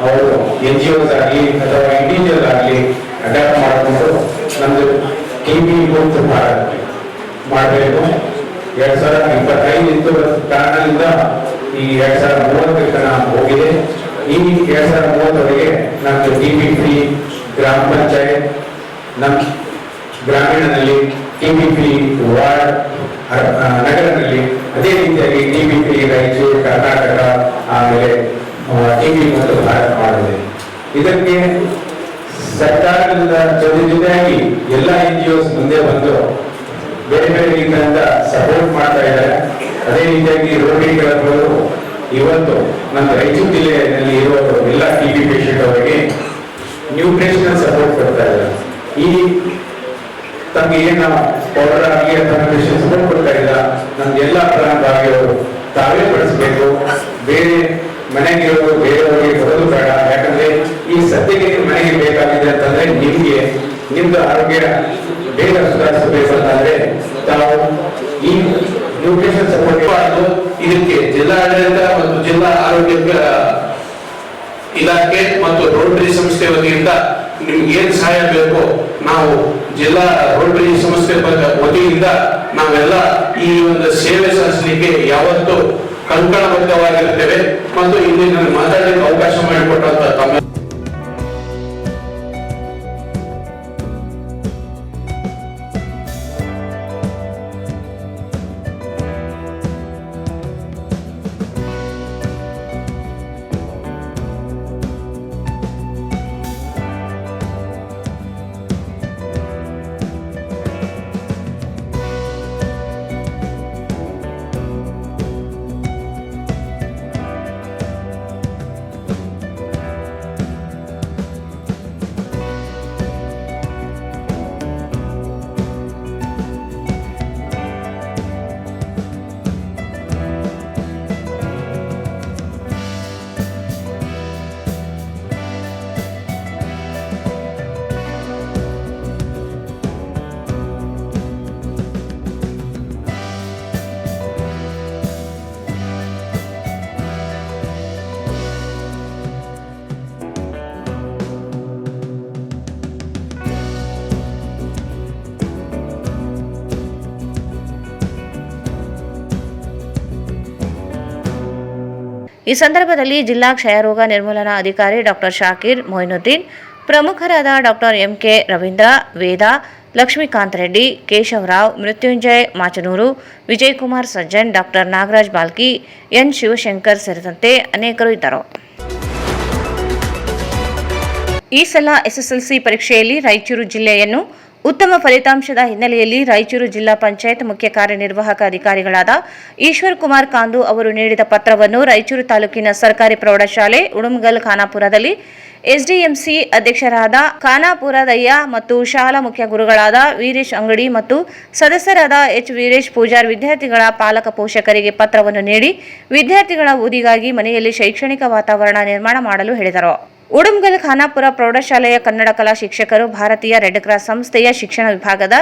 ಅವರು NGOs ಆಗಲಿ ಅಥವಾ ಇಂಡಿವಿಜುವಲ್ ಆಗಲಿ ಅಡಾಪ್ಟ್ ಮಾಡಿಕೊಂಡು ನಮ್ದು ಟಿಬಿ ಮುಕ್ತ ಮಾಡಬೇಕು. 2025 ಇತ್ತು ಕಾರಣದಿಂದ ಈ 2030 ತನಕ ಹೋಗಿದೆ. ಈ 2030ವರೆಗೆ ನಮ್ದು ಟಿಬಿ ಫ್ರೀ ಗ್ರಾಮ ಪಂಚಾಯತ್, ನಮ್ಮ ಗ್ರಾಮೀಣದಲ್ಲಿ ಟಿಬಿ ಫ್ರೀ ವಾರ್ಡ್, ನಗರದಲ್ಲಿ ಅದೇ ರೀತಿಯಾಗಿ ಟಿಬಿ ಫ್ರೀ ರಾಯಚೂರು, ಕರ್ನಾಟಕ, ಆಮೇಲೆ ಟಿಬಿ ಮತ್ತು ಭಾರತ ಮಾಡಿದೆ. ಇದಕ್ಕೆ ಸರ್ಕಾರದಿಂದ ಜೊತೆಯಾಗಿ ಎಲ್ಲ NGOs ಮುಂದೆ ಬಂದು ಬೇರೆ ಬೇರೆ ರೀತಿಯಿಂದ ಸಪೋರ್ಟ್ ಮಾಡ್ತಾ ಇದ್ದಾರೆ. ಅದೇ ರೀತಿಯಾಗಿ ರೋಟರಿ ಕ್ಲಬ್ಗಳು ಇವತ್ತು ನಮ್ಮ ರಾಯಚೂರು ಜಿಲ್ಲೆಯಲ್ಲಿ ಇರುವ ಎಲ್ಲ ಟಿಬಿ ಪೇಷಂಟ್ ಅವರಿಗೆ ನ್ಯೂಟ್ರಿಷನಲ್ ಸಪೋರ್ಟ್ ಕೊಡ್ತಾ ಇದ್ದಾರೆ. ಈ ತಮಗೆ ಏನು ಪೌಡರ್ ಆಗಲಿ ಅಥವಾ ನ್ಯೂಟ್ರಿಷನ್ ಸಪೋರ್ಟ್ ಕೊಡ್ತಾ ಇಲ್ಲ, ನಮ್ಗೆಲ್ಲ ಫಲಾನುಭವಿಗಳು ತಾವೇ ಬಳಸಬೇಕು. ಬೇರೆ ಮನೆಗಿರೋದು ಬೇರೆಯವರಿಗೆ ಕೊಡೋದು ಬೇಡ. ಯಾಕಂದ್ರೆ ಈ ಸದ್ಯಕ್ಕೆ ಮನೆಗೆ ಬೇಕಾಗಿದೆ ಅಂತಂದ್ರೆ ನಿಮ್ದು ಆರೋಗ್ಯ ಬೇಗ ಸುಧಾರಿಸಬೇಕು ಅಂತಂದ್ರೆ ತಾವು ಈ ನ್ಯೂಟ್ರಿಷನ್ ಸಪೋರ್ಟ್ ಮಾಡೋದು. ಇದಕ್ಕೆ ಜಿಲ್ಲಾಡಳಿತ ಮತ್ತು ಜಿಲ್ಲಾ ಆರೋಗ್ಯ ಇಲಾಖೆ ಮತ್ತು ರೋಟರಿ ಸಂಸ್ಥೆ ವತಿಯಿಂದ ನಿಮ್ಗೆ ಏನ್ ಸಹಾಯ ಬೇಕು ನಾವು ಜಿಲ್ಲಾ ರೋಟರಿ ಸಂಸ್ಥೆ ವತಿಯಿಂದ ನಾವೆಲ್ಲ ಈ ಒಂದು ಸೇವೆ ಸಲ್ಲಿಸಲಿಕ್ಕೆ ಯಾವತ್ತೂ ಕಂಕಣಬದ್ಧವಾಗಿರುತ್ತೇವೆ. ಮತ್ತು ಇಲ್ಲಿ ನನಗೆ ಮಾತಾಡಲಿಕ್ಕೆ ಅವಕಾಶ ಮಾಡಿಕೊಟ್ಟಂತ ತಮ್ಮ ಈ ಸಂದರ್ಭದಲ್ಲಿ ಜಿಲ್ಲಾ ಕ್ಷಯರೋಗ ನಿರ್ಮೂಲನಾ ಅಧಿಕಾರಿ ಡಾಕ್ಟರ್ ಶಾಕೀರ್ ಮೊಯಿನುದ್ದೀನ್, ಪ್ರಮುಖರಾದ ಡಾಕ್ಟರ್ ಎಂಕೆ ರವೀಂದ್ರ, ವೇದ, ಲಕ್ಷ್ಮೀಕಾಂತ್ ರೆಡ್ಡಿ, ಕೇಶವರಾವ್, ಮೃತ್ಯುಂಜಯ್ ಮಾಚನೂರು, ವಿಜಯಕುಮಾರ್ ಸಜ್ಜನ್, ಡಾಕ್ಟರ್ ನಾಗರಾಜ್ ಬಾಲ್ಕಿ, ಎನ್ ಶಿವಶಂಕರ್ ಸೇರಿದಂತೆ ಅನೇಕರು ಇದ್ದರು. ಈ ಸಲ ಎಸ್ಎಸ್ಎಲ್ಸಿ ಪರೀಕ್ಷೆಯಲ್ಲಿ ರಾಯಚೂರು ಜಿಲ್ಲೆಯನ್ನು ಉತ್ತಮ ಫಲಿತಾಂಶದ ಹಿನ್ನೆಲೆಯಲ್ಲಿ ರಾಯಚೂರು ಜಿಲ್ಲಾ ಪಂಚಾಯತ್ ಮುಖ್ಯ ಕಾರ್ಯನಿರ್ವಾಹಕ ಅಧಿಕಾರಿಗಳಾದ ಈಶ್ವರ್ ಕುಮಾರ್ ಕಾಂದು ಅವರು ನೀಡಿದ ಪತ್ರವನ್ನು ರಾಯಚೂರು ತಾಲೂಕಿನ ಸರ್ಕಾರಿ ಪ್ರೌಢಶಾಲೆ ಉಡುಮಗಲ್ ಖಾನಾಪುರದಲ್ಲಿ ಎಸ್ಡಿಎಂಸಿ ಅಧ್ಯಕ್ಷರಾದ ಖಾನಾಪುರದಯ್ಯ ಮತ್ತು ಶಾಲಾ ಮುಖ್ಯ ಗುರುಗಳಾದ ವೀರೇಶ್ ಅಂಗಡಿ ಮತ್ತು ಸದಸ್ಯರಾದ ಎಚ್ ವೀರೇಶ್ ಪೂಜಾರ್ ವಿದ್ಯಾರ್ಥಿಗಳ ಪಾಲಕ ಪೋಷಕರಿಗೆ ಪತ್ರವನ್ನು ನೀಡಿ ವಿದ್ಯಾರ್ಥಿಗಳ ಓದಿಗಾಗಿ ಮನೆಯಲ್ಲಿ ಶೈಕ್ಷಣಿಕ ವಾತಾವರಣ ನಿರ್ಮಾಣ ಮಾಡಲು ಹೇಳಿದರು. ಉಡುಮಗಲ್ ಖಾನಾಪುರ ಪ್ರೌಢಶಾಲೆಯ ಕನ್ನಡ ಕಲಾ ಶಿಕ್ಷಕರು, ಭಾರತೀಯ ರೆಡ್ ಕ್ರಾಸ್ ಸಂಸ್ಥೆಯ ಶಿಕ್ಷಣ ವಿಭಾಗದ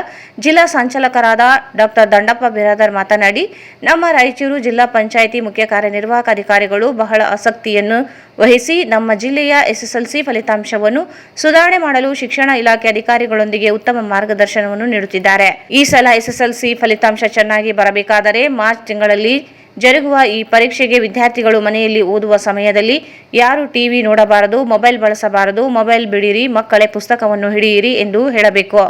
ಜಿಲ್ಲಾ ಸಂಚಾಲಕರಾದ ಡಾಕ್ಟರ್ ದಂಡಪ್ಪ ಬಿರಾದರ್ ಮಾತನಾಡಿ, ನಮ್ಮ ರಾಯಚೂರು ಜಿಲ್ಲಾ ಪಂಚಾಯಿತಿ ಮುಖ್ಯ ಕಾರ್ಯನಿರ್ವಾಹಕ ಅಧಿಕಾರಿಗಳು ಬಹಳ ಆಸಕ್ತಿಯನ್ನು ವಹಿಸಿ ನಮ್ಮ ಜಿಲ್ಲೆಯ ಎಸ್ಎಸ್ಎಲ್ಸಿ ಫಲಿತಾಂಶವನ್ನು ಸುಧಾರಣೆ ಮಾಡಲು ಶಿಕ್ಷಣ ಇಲಾಖೆ ಅಧಿಕಾರಿಗಳೊಂದಿಗೆ ಉತ್ತಮ ಮಾರ್ಗದರ್ಶನವನ್ನು ನೀಡುತ್ತಿದ್ದಾರೆ. ಈ ಸಲ ಎಸ್ಎಸ್ಎಲ್ಸಿ ಫಲಿತಾಂಶ ಚೆನ್ನಾಗಿ ಬರಬೇಕಾದರೆ ಮಾರ್ಚ್ ತಿಂಗಳಲ್ಲಿ ಜರುಗುವ ಈ ಪರೀಕ್ಷೆಗೆ ವಿದ್ಯಾರ್ಥಿಗಳು ಮನೆಯಲ್ಲಿ ಓದುವ ಸಮಯದಲ್ಲಿ ಯಾರು ಟಿವಿ ನೋಡಬಾರದು, ಮೊಬೈಲ್ ಬಳಸಬಾರದು, ಮೊಬೈಲ್ ಬಿಡಿರಿ, ಮಕ್ಕಳೇ ಪುಸ್ತಕವನ್ನು ಹಿಡಿಯಿರಿ ಎಂದು ಹೇಳಬೇಕು.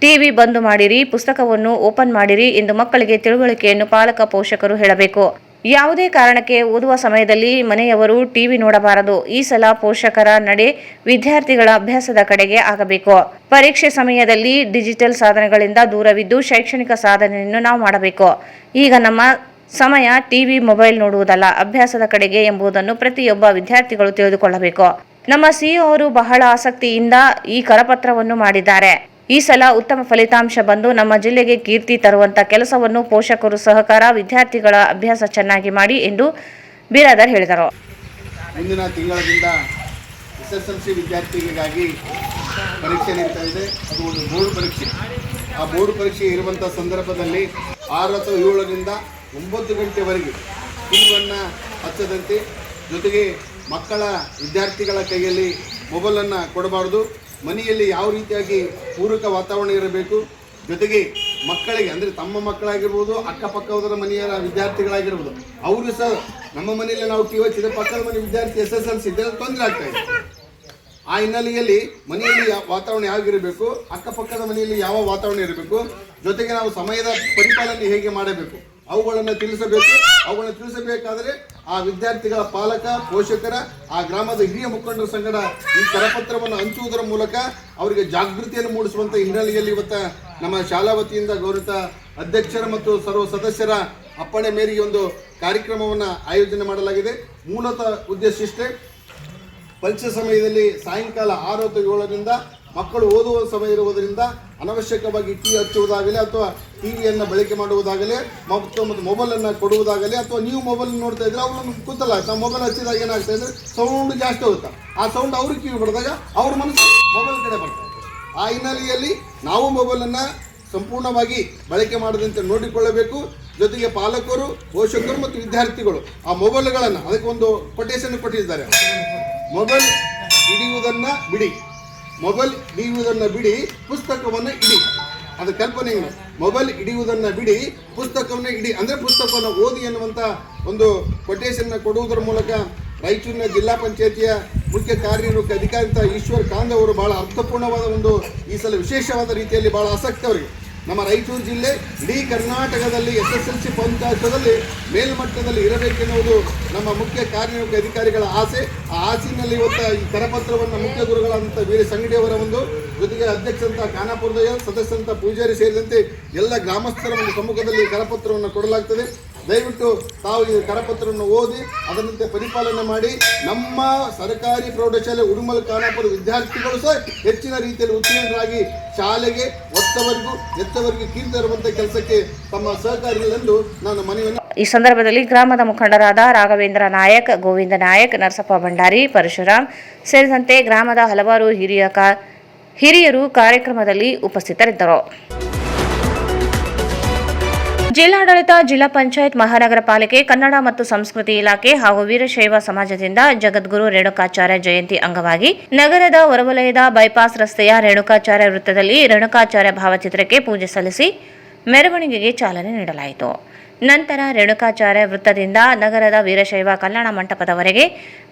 ಟಿವಿ ಬಂದ್ ಮಾಡಿರಿ, ಪುಸ್ತಕವನ್ನು ಓಪನ್ ಮಾಡಿರಿ ಎಂದು ಮಕ್ಕಳಿಗೆ ತಿಳುವಳಿಕೆಯನ್ನು ಪಾಲಕ ಪೋಷಕರು ಹೇಳಬೇಕು. ಯಾವುದೇ ಕಾರಣಕ್ಕೆ ಓದುವ ಸಮಯದಲ್ಲಿ ಮನೆಯವರು ಟಿವಿ ನೋಡಬಾರದು. ಈ ಸಲ ಪೋಷಕರ ನಡೆ ವಿದ್ಯಾರ್ಥಿಗಳ ಅಭ್ಯಾಸದ ಕಡೆಗೆ ಆಗಬೇಕು. ಪರೀಕ್ಷೆ ಸಮಯದಲ್ಲಿ ಡಿಜಿಟಲ್ ಸಾಧನಗಳಿಂದ ದೂರವಿದ್ದು ಶೈಕ್ಷಣಿಕ ಸಾಧನೆಯನ್ನು ನಾವು ಮಾಡಬೇಕು. ಈಗ ನಮ್ಮ ಸಮಯ ಟಿವಿ, ಮೊಬೈಲ್ ನೋಡುವುದಲ್ಲ, ಅಭ್ಯಾಸದ ಕಡೆಗೆ ಎಂಬುದನ್ನು ಪ್ರತಿಯೊಬ್ಬ ವಿದ್ಯಾರ್ಥಿಗಳು ತಿಳಿದುಕೊಳ್ಳಬೇಕು. ನಮ್ಮ ಸಿಇಒ ಅವರು ಬಹಳ ಆಸಕ್ತಿಯಿಂದ ಈ ಕರಪತ್ರವನ್ನು ಮಾಡಿದ್ದಾರೆ. ಈ ಸಲ ಉತ್ತಮ ಫಲಿತಾಂಶ ಬಂದು ನಮ್ಮ ಜಿಲ್ಲೆಗೆ ಕೀರ್ತಿ ತರುವಂತ ಕೆಲಸವನ್ನು ಪೋಷಕರು ಸಹಕಾರ, ವಿದ್ಯಾರ್ಥಿಗಳ ಅಭ್ಯಾಸ ಚೆನ್ನಾಗಿ ಮಾಡಿ ಎಂದು ಬಿರಾದರ್ ಹೇಳಿದರು. ಮುಂದಿನ ತಿಂಗಳಿಂದ ಎಸ್ಎಸ್ಎಲ್ಸಿ ವಿದ್ಯಾರ್ಥಿಗಳಿಗಾಗಿ ಪರೀಕ್ಷೆ ನಡೀತಾ ಇದೆ. ಅದು ಒಂದು ಬೋರ್ಡ್ ಪರೀಕ್ಷೆ. ಆ ಬೋರ್ಡ್ ಪರೀಕ್ಷೆ ಇರುವಂಥ ಸಂದರ್ಭದಲ್ಲಿ 6 ಅಥವಾ 7ರಿಂದ 9 ಗಂಟೆವರೆಗೆ ಟಿವಿಯನ್ನು ಹಚ್ಚದಂತೆ, ಜೊತೆಗೆ ಮಕ್ಕಳ ವಿದ್ಯಾರ್ಥಿಗಳ ಕೈಯಲ್ಲಿ ಮೊಬೈಲನ್ನು ಕೊಡಬಾರ್ದು. ಮನೆಯಲ್ಲಿ ಯಾವ ರೀತಿಯಾಗಿ ಪೂರಕ ವಾತಾವರಣ ಇರಬೇಕು. ಜೊತೆಗೆ ಮಕ್ಕಳಿಗೆ ಅಂದರೆ ತಮ್ಮ ಮಕ್ಕಳಾಗಿರ್ಬೋದು, ಅಕ್ಕಪಕ್ಕದವರ ಮನೆಯ ವಿದ್ಯಾರ್ಥಿಗಳಾಗಿರ್ಬೋದು, ಅವರು ಸಹ ನಮ್ಮ ಮನೆಯಲ್ಲಿ ನಾವು ಟಿವಿ ಹಚ್ಚಿದ್ರೆ ಪಕ್ಕದ ಮನೆ ವಿದ್ಯಾರ್ಥಿ SSLC ಇದೆಲ್ಲ ತೊಂದರೆ ಆಗ್ತಾ ಇದೆ. ಆ ಹಿನ್ನೆಲೆಯಲ್ಲಿ ಮನೆಯಲ್ಲಿ ವಾತಾವರಣ ಹೇಗಿರಬೇಕು, ಅಕ್ಕಪಕ್ಕದ ಮನೆಯಲ್ಲಿ ಯಾವ ವಾತಾವರಣ ಇರಬೇಕು, ಜೊತೆಗೆ ನಾವು ಸಮಯದ ಪರಿಪಾಲನೆ ಹೇಗೆ ಮಾಡಬೇಕು ಅವುಗಳನ್ನು ತಿಳಿಸಬೇಕು. ಅವುಗಳನ್ನು ತಿಳಿಸಬೇಕಾದರೆ ಆ ವಿದ್ಯಾರ್ಥಿಗಳ ಪಾಲಕ, ಪೋಷಕರ, ಆ ಗ್ರಾಮದ ಹಿರಿಯ ಮುಖಂಡರ ಸಂಗಡ ಈ ಕರಪತ್ರವನ್ನು ಹಂಚುವುದರ ಮೂಲಕ ಅವರಿಗೆ ಜಾಗೃತಿಯನ್ನು ಮೂಡಿಸುವಂಥ ಹಿನ್ನೆಲೆಯಲ್ಲಿ ಇವತ್ತು ನಮ್ಮ ಶಾಲಾ ವತಿಯಿಂದ ಗೌರವಿತ ಅಧ್ಯಕ್ಷರ ಮತ್ತು ಸರ್ವ ಸದಸ್ಯರ ಅಪ್ಪಣೆ ಮೇರೆಗೆ ಒಂದು ಕಾರ್ಯಕ್ರಮವನ್ನು ಆಯೋಜನೆ ಮಾಡಲಾಗಿದೆ. ಮೂಲತಃ ಉದ್ದೇಶ ಇಷ್ಟೇ, ಪರೀಕ್ಷೆ ಸಮಯದಲ್ಲಿ ಸಾಯಂಕಾಲ 6 ಅಥವಾ 7ರಿಂದ ಮಕ್ಕಳು ಓದುವ ಸಮಯ ಇರುವುದರಿಂದ ಅನವಶ್ಯಕವಾಗಿ ಟಿವಿ ಹಚ್ಚುವುದಾಗಲಿ ಅಥವಾ ಟಿವಿಯನ್ನು ಬಳಕೆ ಮಾಡುವುದಾಗಲಿ ಮತ್ತು ಮೊಬೈಲನ್ನು ಕೊಡುವುದಾಗಲಿ ಅಥವಾ ನೀವು ಮೊಬೈಲ್ ನೋಡ್ತಾ ಇದ್ರೆ ಅವ್ರನ್ನ ಕೂತಲ್ಲ, ನಾವು ಮೊಬೈಲ್ ಹಚ್ಚಿದಾಗ ಏನಾಗ್ತಾ ಇದ್ರೆ ಸೌಂಡ್ ಜಾಸ್ತಿ ಹೋಗುತ್ತೆ. ಆ ಸೌಂಡ್ ಅವ್ರಿಗೆ ಕಿವಿ ಬಿಡಿದಾಗ ಅವ್ರ ಮನಸ್ಸು ಮೊಬೈಲ್ ಕಡೆ ಬರ್ತಾರೆ. ಆ ಹಿನ್ನೆಲೆಯಲ್ಲಿ ನಾವು ಮೊಬೈಲನ್ನು ಸಂಪೂರ್ಣವಾಗಿ ಬಳಕೆ ಮಾಡದಂತೆ ನೋಡಿಕೊಳ್ಳಬೇಕು. ಜೊತೆಗೆ ಪಾಲಕರು, ಪೋಷಕರು ಮತ್ತು ವಿದ್ಯಾರ್ಥಿಗಳು ಆ ಮೊಬೈಲ್ಗಳನ್ನು ಅದಕ್ಕೆ ಒಂದು ಕೊಟೇಶನ್ ಕೊಟ್ಟಿದ್ದಾರೆ. ಮೊಬೈಲ್ ಹಿಡಿಯುವುದನ್ನು ಬಿಡಿ, ಮೊಬೈಲ್ ಹಿಡಿಯುವುದನ್ನು ಬಿಡಿ, ಪುಸ್ತಕವನ್ನು ಇಡಿ. ಅದು ಕಲ್ಪನೆ. ಮೊಬೈಲ್ ಹಿಡಿಯುವುದನ್ನು ಬಿಡಿ, ಪುಸ್ತಕವನ್ನು ಇಡಿ ಅಂದರೆ ಪುಸ್ತಕವನ್ನು ಓದಿ ಎನ್ನುವಂಥ ಒಂದು ಕೊಟೇಶನ್ನ ಕೊಡುವುದರ ಮೂಲಕ ರಾಯಚೂರಿನ ಜಿಲ್ಲಾ ಪಂಚಾಯತಿಯ ಮುಖ್ಯ ಕಾರ್ಯನಿರ್ವಾಹಕ ಅಧಿಕಾರಿ ಈಶ್ವರ್ ಕಾಂದ್ ಅವರು ಬಹಳ ಅರ್ಥಪೂರ್ಣವಾದ ಒಂದು ಈ ಸಲ ವಿಶೇಷವಾದ ರೀತಿಯಲ್ಲಿ ಬಹಳ ಆಸಕ್ತಿ ಅವರಿಗೆ. ನಮ್ಮ ರಾಯಚೂರು ಜಿಲ್ಲೆ ಇಡೀ ಕರ್ನಾಟಕದಲ್ಲಿ SSLC ಫಲಿತಾಂಶದಲ್ಲಿ ಮೇಲ್ಮಟ್ಟದಲ್ಲಿ ಇರಬೇಕೆನ್ನುವುದು ನಮ್ಮ ಮುಖ್ಯ ಕಾರ್ಯನಿರ್ವಾಹಕ ಅಧಿಕಾರಿಗಳ ಆಸೆ. ಆ ಆಸೆಯಲ್ಲಿ ಇವತ್ತು ಈ ಕರಪತ್ರವನ್ನು ಮುಖ್ಯ ಗುರುಗಳಾದಂಥ ವೀರೇಶ್ ಅಂಗಡಿಯವರ ಒಂದು ಜೊತೆಗೆ ಅಧ್ಯಕ್ಷರಂತ ಖಾನಾಪುರದ ಸದಸ್ಯರಂತ ಪೂಜಾರಿ ಸೇರಿದಂತೆ ಎಲ್ಲ ಗ್ರಾಮಸ್ಥರ ಒಂದು ಸಮ್ಮುಖದಲ್ಲಿ ಕರಪತ್ರವನ್ನು ಕೊಡಲಾಗ್ತದೆ. ದಯವಿಟ್ಟು ತಾವು ಈ ಕರಪತ್ರವನ್ನು ಓದಿ ಅದರಂತೆ ಪರಿಪಾಲನೆ ಮಾಡಿ ನಮ್ಮ ಸರ್ಕಾರಿ ಪ್ರೌಢಶಾಲೆ ಉಡುಮಲ್ ಖಾನಾಪುರ ವಿದ್ಯಾರ್ಥಿಗಳು ಸಹ ಹೆಚ್ಚಿನ ರೀತಿಯಲ್ಲಿ ಉತ್ತೀರ್ಣರಾಗಿ ಶಾಲೆಗೆ ಎತ್ತವರೆಗೂ ಕೀರ್ತಿ ತರುವಂಥ ಕೆಲಸಕ್ಕೆ ತಮ್ಮ ಸಹಕಾರಿಗಳೆಂದು ನಾನು ಮನವಿಯನ್ನು. ಈ ಸಂದರ್ಭದಲ್ಲಿ ಗ್ರಾಮದ ಮುಖಂಡರಾದ ರಾಘವೇಂದ್ರ ನಾಯಕ್, ಗೋವಿಂದ ನಾಯಕ್, ನರಸಪ್ಪ ಭಂಡಾರಿ, ಪರಶುರಾಮ್ ಸೇರಿದಂತೆ ಗ್ರಾಮದ ಹಲವಾರು ಹಿರಿಯರು ಕಾರ್ಯಕ್ರಮದಲ್ಲಿ ಉಪಸ್ಥಿತರಿದ್ದರು. ಜಿಲ್ಲಾಡಳಿತ, ಜಿಲ್ಲಾ ಪಂಚಾಯತ್, ಮಹಾನಗರ ಪಾಲಿಕೆ, ಕನ್ನಡ ಮತ್ತು ಸಂಸ್ಕೃತಿ ಇಲಾಖೆ ಹಾಗೂ ವೀರಶೈವ ಸಮಾಜದಿಂದ ಜಗದ್ಗುರು ರೇಣುಕಾಚಾರ್ಯ ಜಯಂತಿ ಅಂಗವಾಗಿ ನಗರದ ಹೊರವಲಯದ ಬೈಪಾಸ್ ರಸ್ತೆಯ ರೇಣುಕಾಚಾರ್ಯ ವೃತ್ತದಲ್ಲಿ ರೇಣುಕಾಚಾರ್ಯ ಭಾವಚಿತ್ರಕ್ಕೆ ಪೂಜೆ ಸಲ್ಲಿಸಿ ಮೆರವಣಿಗೆಗೆ ಚಾಲನೆ ನೀಡಲಾಯಿತು. ನಂತರ ರೇಣುಕಾಚಾರ್ಯ ವೃತ್ತದಿಂದ ನಗರದ ವೀರಶೈವ ಕಲ್ಯಾಣ ಮಂಟಪದವರೆಗೆ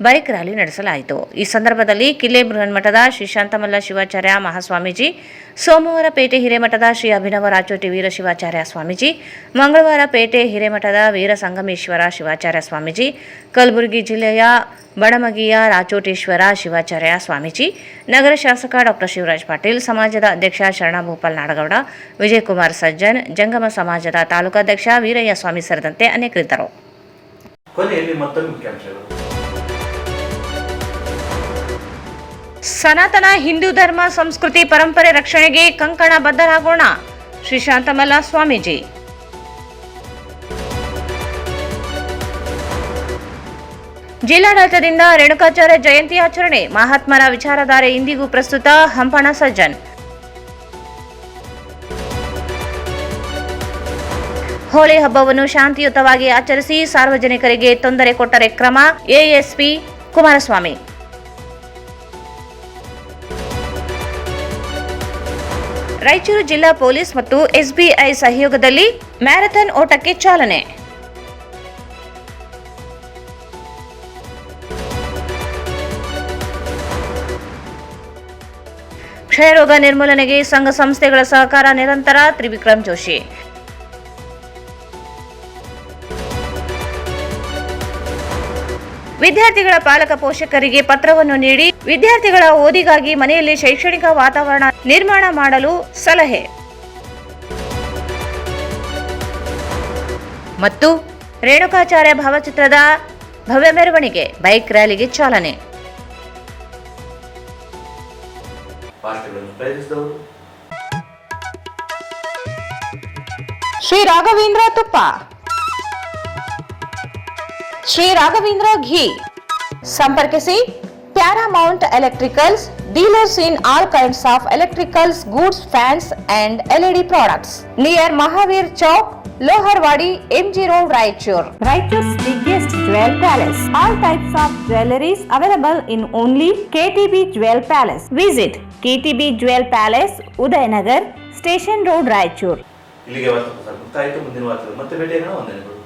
ಬೈಕ್ ರ್ಯಾಲಿ ನಡೆಸಲಾಯಿತು. ಈ ಸಂದರ್ಭದಲ್ಲಿ ಕಿಲ್ಲೆ ಬೃಹನ್ಮಠದ ಶ್ರೀ ಶಾಂತಮಲ್ಲ ಶಿವಾಚಾರ್ಯ ಮಹಾಸ್ವಾಮೀಜಿ, ಸೋಮವಾರಪೇಟೆ ಹಿರೇಮಠದ ಶ್ರೀ ಅಭಿನವ ರಾಚೋಟಿ ವೀರಶಿವಾಚಾರ್ಯ ಸ್ವಾಮೀಜಿ, ಮಂಗಳವಾರಪೇಟೆ ಹಿರೇಮಠದ ವೀರ ಸಂಗಮೇಶ್ವರ ಶಿವಾಚಾರ್ಯ ಸ್ವಾಮೀಜಿ, ಕಲಬುರಗಿ ಜಿಲ್ಲೆಯ ಬಡಮಗಿಯ ರಾಚೋಟೇಶ್ವರ ಶಿವಾಚಾರ್ಯ ಸ್ವಾಮೀಜಿ, ನಗರ ಶಾಸಕ ಡಾಕ್ಟರ್ ಶಿವರಾಜ್ ಪಾಟೀಲ್, ಸಮಾಜದ ಅಧ್ಯಕ್ಷ ಶರಣಭೂಪಾಲ್ ನಾಡಗೌಡ, ವಿಜಯಕುಮಾರ್ ಸಜ್ಜನ್, ಜಂಗಮ ಸಮಾಜದ ತಾಲೂಕಾಧ್ಯಕ್ಷ ವೀರಯ್ಯ ಸ್ವಾಮಿ ಸೇರಿದಂತೆ ಅನೇಕರಿದ್ದರು. ಕೊನೆಯಲ್ಲಿ ಮತ್ತೊಂದು ಮುಖ್ಯಾಂಶಗಳು. ಸನಾತನ ಹಿಂದೂ ಧರ್ಮ ಸಂಸ್ಕೃತಿ ಪರಂಪರೆ ರಕ್ಷಣೆಗೆ ಕಂಕಣ ಬದ್ಧರಾಗೋಣ, ಶ್ರೀ ಶಾಂತಮಲ್ಲ ಸ್ವಾಮೀಜಿ. ಜಿಲ್ಲಾಡಳಿತದಿಂದ ರೇಣುಕಾಚಾರ್ಯ ಜಯಂತಿ ಆಚರಣೆ, ಮಹಾತ್ಮರ ವಿಚಾರಧಾರೆ ಇಂದಿಗೂ ಪ್ರಸ್ತುತ, ಹಂಪಣ ಸಜ್ಜನ್. ಹೋಳಿ ಹಬ್ಬವನ್ನು ಶಾಂತಿಯುತವಾಗಿ ಆಚರಿಸಿ, ಸಾರ್ವಜನಿಕರಿಗೆ ತೊಂದರೆ ಕೊಟ್ಟರೆ ಕ್ರಮ, ಎಎಸ್ಪಿ ಕುಮಾರಸ್ವಾಮಿ. ರಾಯಚೂರು ಜಿಲ್ಲಾ ಪೊಲೀಸ್ ಮತ್ತು ಎಸ್ಬಿಐ ಸಹಯೋಗದಲ್ಲಿ ಮ್ಯಾರಥಾನ್ ಓಟಕ್ಕೆ ಚಾಲನೆ. ಕ್ಷಯರೋಗ ನಿರ್ಮೂಲನೆಗೆ ಸಂಘ ಸಂಸ್ಥೆಗಳ ಸಹಕಾರ ನಿರಂತರ, ತ್ರಿವಿಕ್ರಮ್ ಜೋಶಿ. ವಿದ್ಯಾರ್ಥಿಗಳ ಪಾಲಕ ಪೋಷಕರಿಗೆ ಪತ್ರವನ್ನು ನೀಡಿ ವಿದ್ಯಾರ್ಥಿಗಳ ಓದಿಗಾಗಿ ಮನೆಯಲ್ಲಿ ಶೈಕ್ಷಣಿಕ ವಾತಾವರಣ ನಿರ್ಮಾಣ ಮಾಡಲು ಸಲಹೆ. ಮತ್ತು ರೇಣುಕಾಚಾರ್ಯ ಭಾವಚಿತ್ರದ ಭವ್ಯ ಮೆರವಣಿಗೆ, ಬೈಕ್ ರ್ಯಾಲಿಗೆ ಚಾಲನೆ. ಶ್ರೀ ರಾಘವೇಂದ್ರ ತುಪ್ಪ, ಶ್ರೀ ರಾಘವೇಂದ್ರ ಘೀ. ಸಂಪರ್ಕಿಸಿ Paramount electricals, dealers in all kinds of electricals goods, fans and LED products, near Mahavir Chowk, Loharwadi, MG Road, Raichur. Raichur's biggest jewel palace. All types of jewelries available in only KTB Jewel Palace. Visit KTB Jewel Palace, Udayanagar, Station Road, Raichur. ಇಲ್ಲಿಗೆ ವಾರ್ತಾ ಪ್ರಸಾರ ಮುಕ್ತಾಯಿತು. ಮುಂದಿನ ವಾರ್ತೆ ಮತ್ತೆ ಭೇಟಿಯಾಗೋಣ. ವಂದನೆಗಳು.